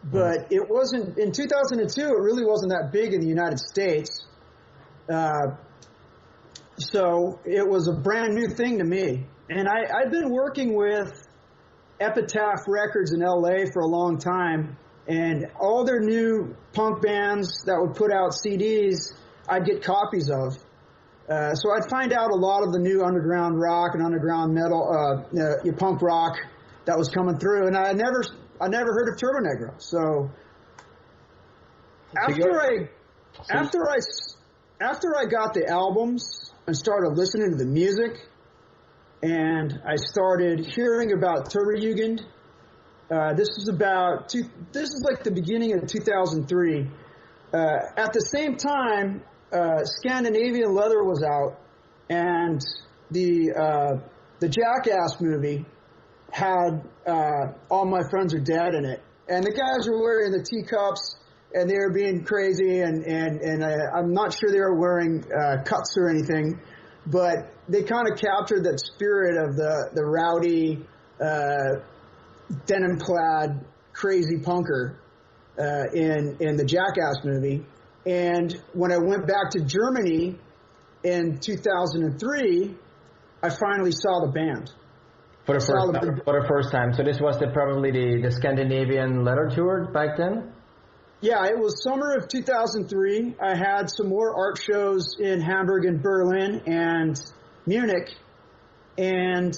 But it wasn't, in 2002, it really wasn't that big in the United States. So it was a brand new thing to me. And I've been working with Epitaph Records in LA for a long time. And all their new punk bands that would put out CDs, I'd get copies of. So I'd find out a lot of the new underground rock and underground metal, punk rock that was coming through. And I never heard of Turbo Negro. So after I got the albums and started listening to the music, and I started hearing about Turbojugend. This is like the beginning of 2003. At the same time, Scandinavian Leather was out, and the Jackass movie had All My Friends Are Dead in it, and the guys were wearing the teacups, and they were being crazy, and I'm not sure they were wearing cuts or anything, but they kind of captured that spirit of the rowdy, denim-clad, crazy punker in the Jackass movie. And when I went back to Germany in 2003, I finally saw the band. For the first time. So this was probably the Scandinavian Leather Tour back then? Yeah, it was summer of 2003. I had some more art shows in Hamburg and Berlin and Munich. And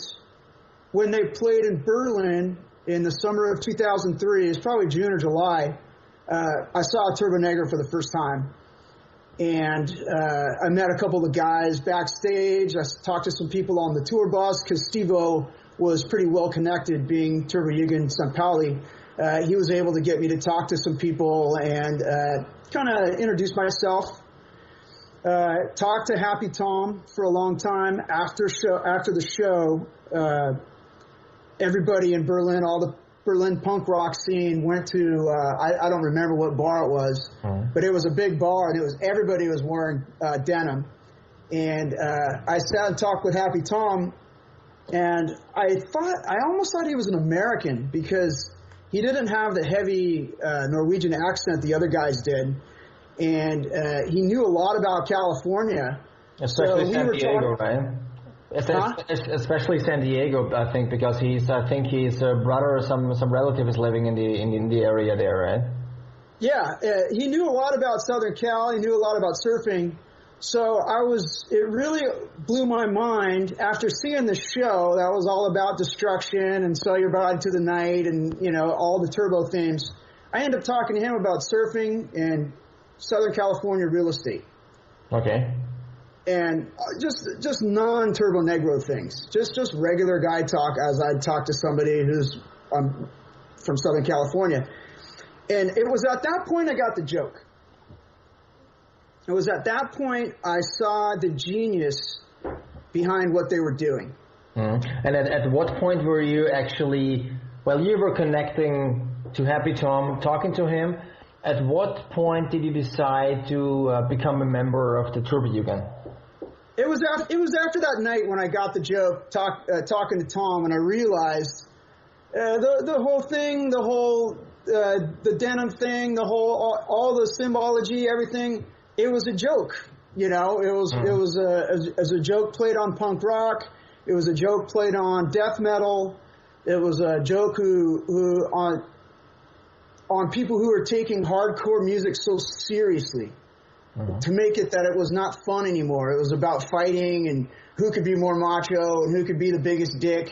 when they played in Berlin in the summer of 2003, it's probably June or July, I saw Turbo Negro for the first time. And I met a couple of the guys backstage. I talked to some people on the tour bus because Steve-O was pretty well connected, being Turbojugend St. Pauli. He was able to get me to talk to some people and kind of introduce myself. Talked to Happy Tom for a long time. After the show, everybody in Berlin, all the Berlin punk rock scene went to, I don't remember what bar it was, but it was a big bar, and everybody was wearing denim. And I sat and talked with Happy Tom, and I almost thought he was an American because he didn't have the heavy Norwegian accent the other guys did, and he knew a lot about California.
Especially San Diego, right? Especially San Diego, I think, because his brother or some relative is living in the area there, right?
Yeah, he knew a lot about Southern Cal. He knew a lot about surfing. So it really blew my mind after seeing the show that was all about destruction and Sell Your Body to the Night and, all the turbo themes. I ended up talking to him about surfing and Southern California real estate.
Okay.
and just non-Turbo Negro things, just regular guy talk as I'd talk to somebody who's from Southern California. And it was at that point I got the joke. It was at that point I saw the genius behind what they were doing.
And at what point were you actually, you were connecting to Happy Tom, talking to him. At what point did you decide to become a member of the Turbojugend?
It was after that night when I got the joke, talking to Tom, and I realized the whole thing, the denim thing, all the symbology, everything. It was a joke, it was a joke played on punk rock. It was a joke played on death metal. It was a joke on people who are taking hardcore music so seriously, to make it that it was not fun anymore. It was about fighting and who could be more macho and who could be the biggest dick.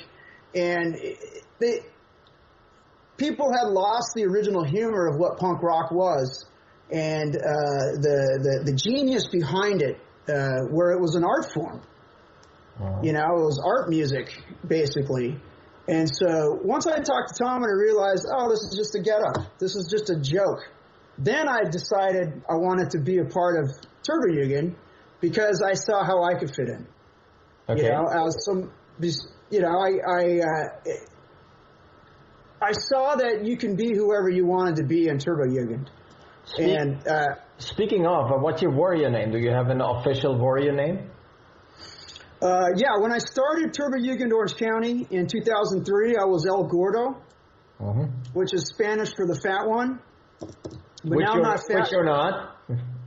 And people had lost the original humor of what punk rock was, and the genius behind it, where it was an art form. It was art music, basically. And so once I talked to Tom and I realized, this is just a get-up. This is just a joke. Then I decided I wanted to be a part of Turbojugend because I saw how I could fit in.
Okay.
I saw that you can be whoever you wanted to be in Turbojugend.
Speaking of, what's your warrior name? Do you have an official warrior name?
When I started Turbojugend Orange County in 2003, I was El Gordo, which is Spanish for the fat one. But now I'm not fat.
Which you're not.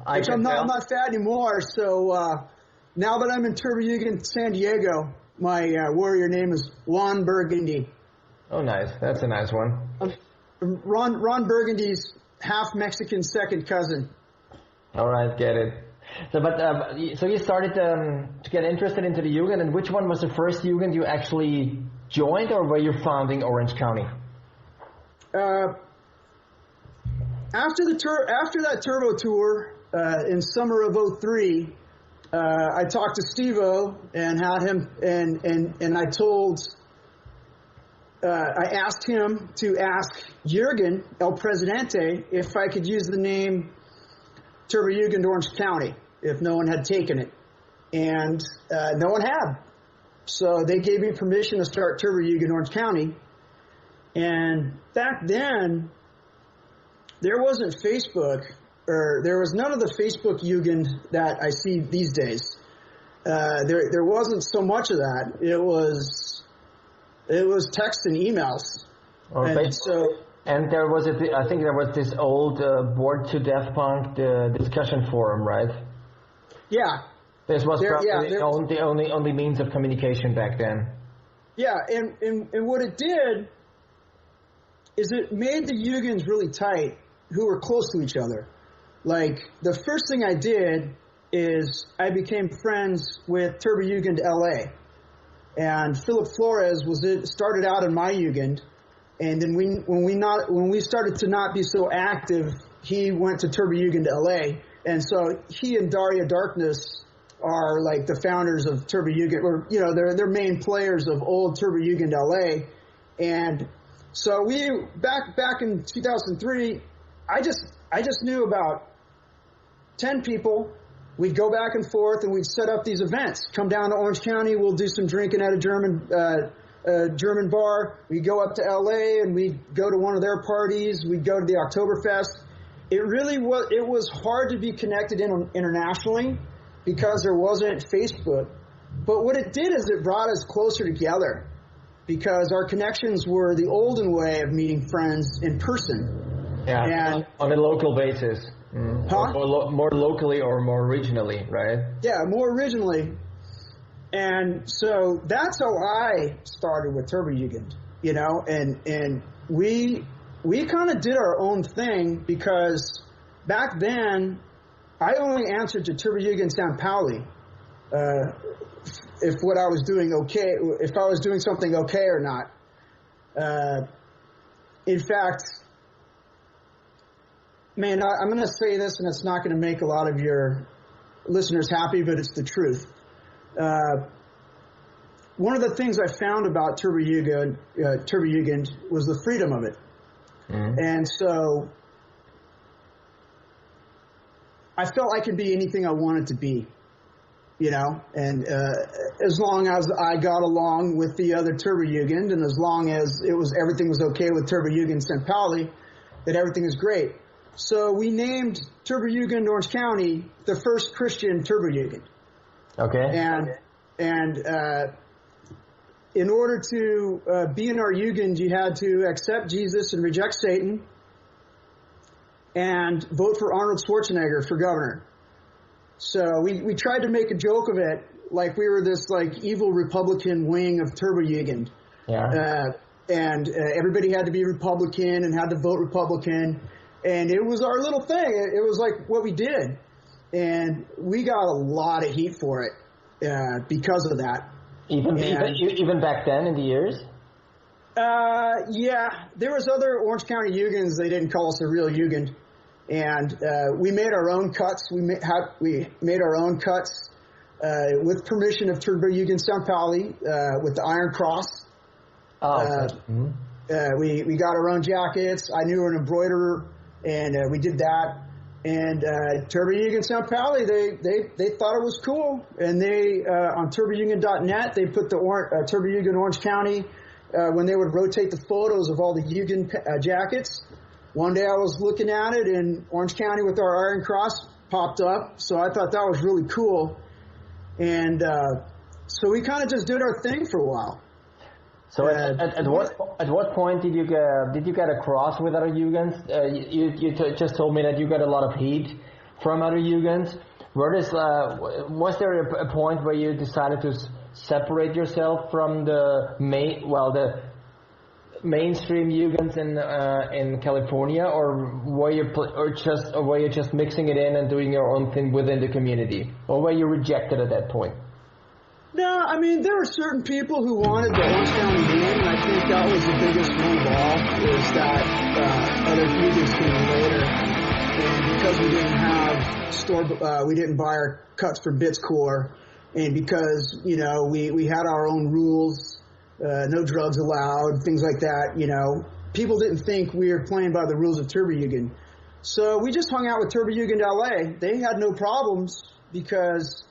I'm not fat anymore. So now that I'm in Turbojugend San Diego, my warrior name is Ron Burgundy.
Oh, nice. That's a nice one.
Ron Burgundy's half Mexican second cousin.
All right, get it. So you started to get interested into the Jugend, and which one was the first Jugend you actually joined, or were you founding Orange County?
After that Turbo tour in summer of '03, I talked to Steve-O and had him, and I asked him to ask Jürgen El Presidente if I could use the name Turbojugend Orange County if no one had taken it, and no one had. So they gave me permission to start Turbojugend Orange County. And back then, there wasn't Facebook, or there was none of the Facebook Jugend that I see these days. There wasn't so much of that. It was text and emails.
And there was I think there was this old Board to Death Punk discussion forum, right?
Yeah.
This was probably the only means of communication back then.
Yeah, and what it did is it made the Jugens really tight who were close to each other. Like, the first thing I did is I became friends with Turbojugend LA. And Philip Flores started out in my Jugend. And then when we started to not be so active, he went to Turbojugend LA, and so he and Daria Darkness are like the founders of Turbojugend, or they're main players of old Turbojugend LA. And so we back in 2003, I just knew about 10 people. We'd go back and forth, and we'd set up these events. Come down to Orange County, we'll do some drinking at a German bar. We go up to LA and we go to one of their parties. We go to the Oktoberfest. It was hard to be connected internationally because there wasn't Facebook. But what it did is it brought us closer together because our connections were the olden way of meeting friends in person.
Yeah, and on a local basis. More locally or more regionally, right?
Yeah, more originally. And so that's how I started with Turbojugend, and we kind of did our own thing because back then I only answered to Turbojugend San Pauli if what I was doing okay, if I was doing something okay or not. In fact, man, I'm going to say this, and it's not going to make a lot of your listeners happy, but it's the truth. One of the things I found about Turbojugend was the freedom of it. Mm-hmm. And so I felt I could be anything I wanted to be, and as long as I got along with the other Turbojugend, and as long as everything was okay with Turbojugend St. Pauli, that everything is great. So we named Turbojugend Orange County the first Christian Turbojugend.
Okay.
And in order to be in our Jugend, you had to accept Jesus and reject Satan and vote for Arnold Schwarzenegger for governor. So we tried to make a joke of it, like we were this evil Republican wing of Turbojugend.
Yeah.
And everybody had to be Republican and had to vote Republican. And it was our little thing. It was like what we did. And we got a lot of heat for it because of that.
Even back then in the years?
Yeah. There was other Orange County Jugens. They didn't call us a real Jugend. And we made our own cuts. We made our own cuts with permission of Turbojugend St. Pauli with the Iron Cross. We got our own jackets. I knew an embroiderer, and we did that. And Turbojugend St. Pauli, they thought it was cool. And they on turbojugend.net, they put the Turbojugend Orange County when they would rotate the photos of all the Jugend jackets. One day I was looking at it, and Orange County with our Iron Cross popped up. So I thought that was really cool. And so we kind of just did our thing for a while.
So at what point did you get a cross with other Jugens? You just told me that you got a lot of heat from other Jugens. Was there a point where you decided to separate yourself from the mainstream Jugens in California, or were you just mixing it in and doing your own thing within the community, or were you rejected at that point?
No, I mean, there were certain people who wanted the Orange County name, and I think that was the biggest one of all, is that other Jugens came later. And because we didn't have we didn't buy our cuts for BitsCore, and because, we had our own rules, no drugs allowed, things like that, people didn't think we were playing by the rules of Turbojugend. So we just hung out with Turbojugend LA. They had no problems because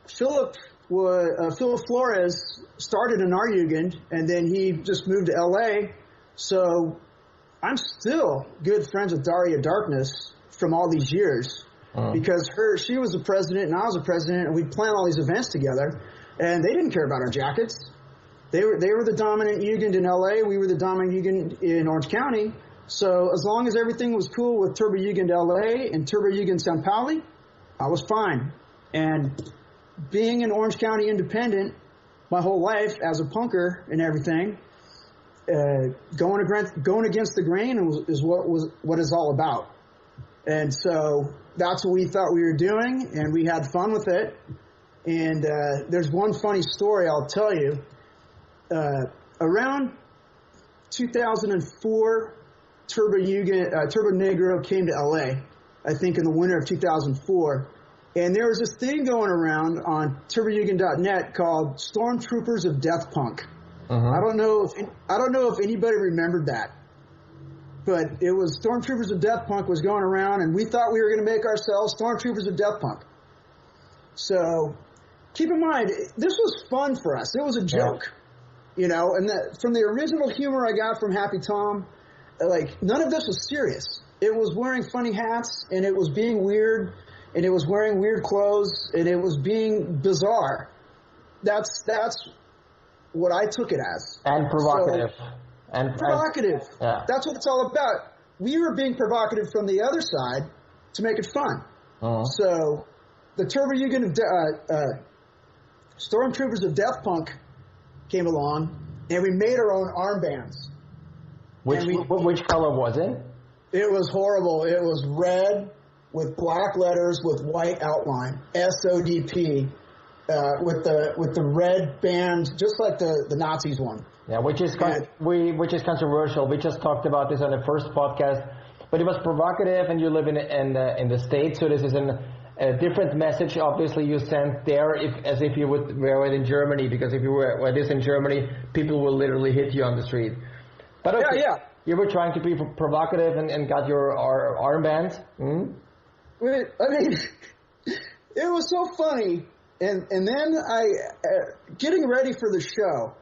Phil Flores started in our Jugend, and then he just moved to LA. So I'm still good friends with Daria Darkness from all these years because she was the president and I was the president, and we'd plan all these events together, and they didn't care about our jackets. They were the dominant Jugend in LA. We were the dominant Jugend in Orange County. So as long as everything was cool with Turbojugend LA and Turbojugend St. Pauli, I was fine. And being an Orange County independent my whole life as a punker and everything, going against the grain is what it's all about. And so that's what we thought we were doing, and we had fun with it. And there's one funny story I'll tell you. Around 2004, Turbo Negro came to LA, I think in the winter of 2004. And there was this thing going around on turbojugend.net called Stormtroopers of Death Punk. I don't know if anybody remembered that, but it was Stormtroopers of Death Punk was going around, and we thought we were going to make ourselves Stormtroopers of Death Punk. So keep in mind, this was fun for us. It was a joke, and from the original humor I got from Happy Tom, none of this was serious. It was wearing funny hats, and it was being weird, and it was wearing weird clothes, and it was being bizarre. That's what I took it as.
And provocative.
Provocative. That's what it's all about. We were being provocative from the other side to make it fun. So the Turbojugend Stormtroopers of Death Punk came along, and we made our own armbands.
Which color was it?
It was horrible. It was red with black letters with white outline, SODP, with the red band, just like the Nazis one.
Yeah, which is controversial. We just talked about this on the first podcast, but it was provocative, and you live in the States, so this is a different message, obviously, you send there as if you were in Germany, because if you were this in Germany, people will literally hit you on the street. But okay, you were trying to be provocative and got your armband.
Wait, I mean, it was so funny. And then getting ready for the show,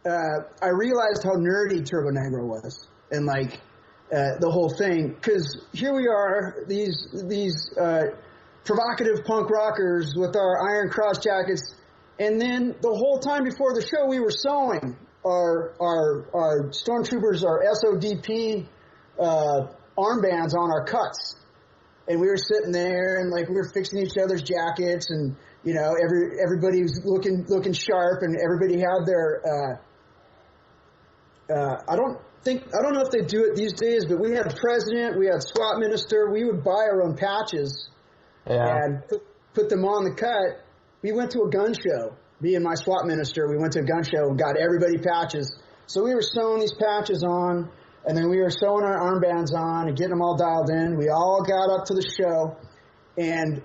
I realized how nerdy Turbo Negro was, and like the whole thing. Because here we are, these provocative punk rockers with our Iron Cross jackets, and then the whole time before the show, we were sewing our stormtroopers, our SODP armbands on our cuts, and we were sitting there and like we were fixing each other's jackets, and you know everybody was looking sharp, and everybody had their. I don't know if they do it these days, but we had a president, we had SWAT minister, we would buy our own patches. And put them on the cut. We went to a gun show. Me and my SWAT minister, we went to a gun show and got everybody patches. So we were sewing these patches on, and then we were sewing our armbands on and getting them all dialed in. We all got up to the show, and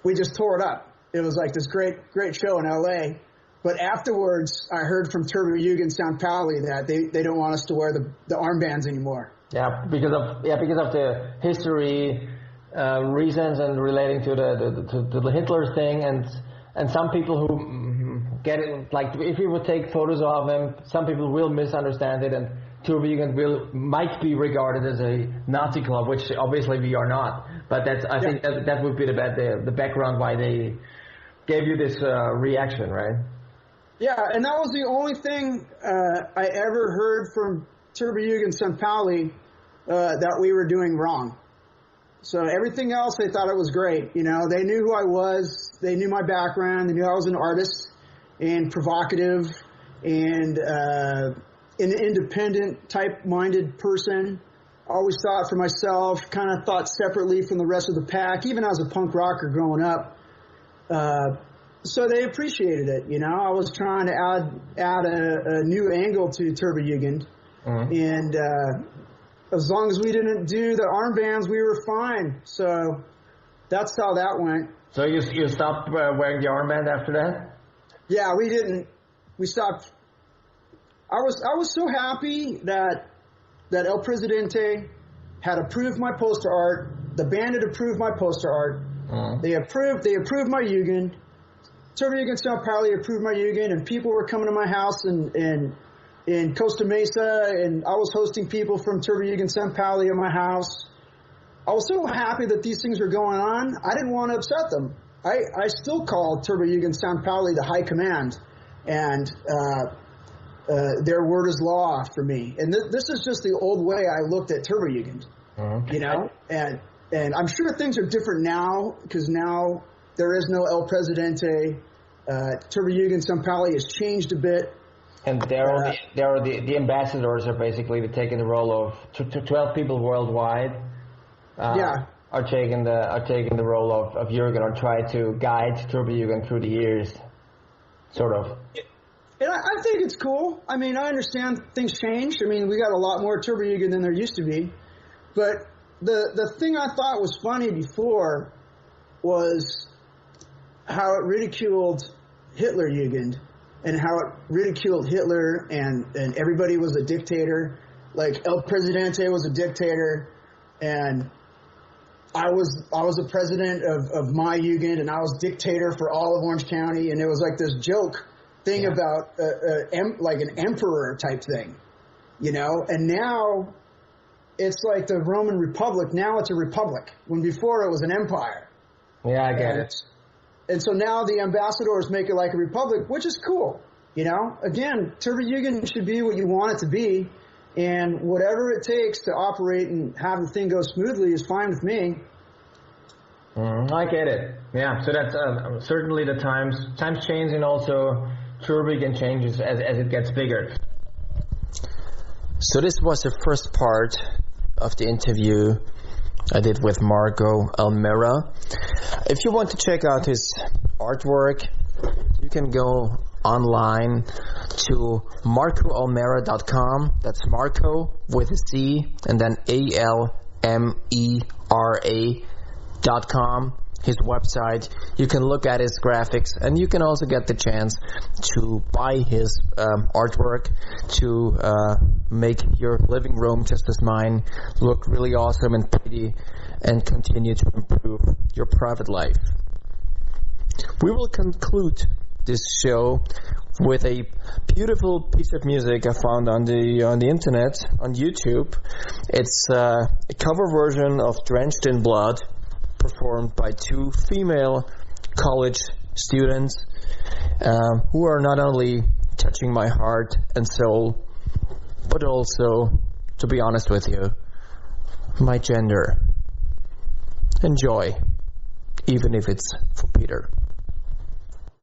we just tore it up. It was like this great show in L.A., but afterwards I heard from Turbo Jugend St. Pauli that they don't want us to wear the armbands anymore.
Yeah, because of the history reasons and relating to the Hitler thing, and some people who get it, like if you would take photos of him, some people will misunderstand it, and Turbo Jugend might be regarded as a Nazi club, which obviously we are not. But I think that would be the background why they gave you this reaction, right?
Yeah, and that was the only thing I ever heard from Turbo Jugend St. Pauli that we were doing wrong. So everything else, they thought it was great. You know, they knew who I was. They knew my background. They knew I was an artist and provocative and an independent type-minded person. Always thought for myself, kind of thought separately from the rest of the pack, even as a punk rocker growing up. So they appreciated it. You know, I was trying to add a new angle to Turbo Jugend. And as long as we didn't do the armbands, we were fine. So that's how that went.
So you stopped wearing the armband after that?
Yeah, we didn't. We stopped. I was so happy that El Presidente had approved my poster art. The band had approved my poster art. They approved my Jugend. Turbo Jugend St. Pauli approved my Jugend, and people were coming to my house in Costa Mesa, and I was hosting people from Turbo Jugend St. Pauli at my house. I was so happy that these things were going on. I didn't want to upset them. I still called Turbo Jugend St. Pauli the high command, and their word is law for me. And this is just the old way I looked at Turbo Jugend, you know. And I'm sure things are different now, because now there is no El Presidente. Turbo Jugend St. Pauli has changed a bit.
And the ambassadors are basically taking the role of 12 people worldwide. Are taking the role of Jürgen, or try to guide Turbo Jugend through the years, sort of.
And I think it's cool. I mean, I understand things changed. I mean, we got a lot more Turbo Jugend than there used to be. But the thing I thought was funny before was how it ridiculed Hitler Jugend, and how it ridiculed Hitler, and everybody was a dictator. Like El Presidente was a dictator, and I was a president of my Jugend, and I was dictator for all of Orange County, and it was like this joke thing about like an emperor type thing, you know. And now it's like the Roman Republic. Now it's a republic, when before it was an empire.
Yeah, I get it.
And so now the ambassadors make it like a republic, which is cool. You know, again, Turbo Jugend should be what you want it to be, and whatever it takes to operate and have the thing go smoothly is fine with me.
I get it. Yeah, so that's certainly the times change, and also Turbo Jugend changes as it gets bigger.
So this was the first part of the interview I did with Marco Almera. If you want to check out his artwork, you can go online to marcoalmera.com. That's Marco with a C, and then TJR.com, his website. You can look at his graphics, and you can also get the chance to buy his artwork to make your living room, just as mine, look really awesome and pretty, and continue to improve your private life. We will conclude this show with a beautiful piece of music I found on the internet, on YouTube. It's a cover version of Drenched in Blood, performed by two female college students who are not only touching my heart and soul, but also, to be honest with you, my gender. Enjoy, even if it's for Peter.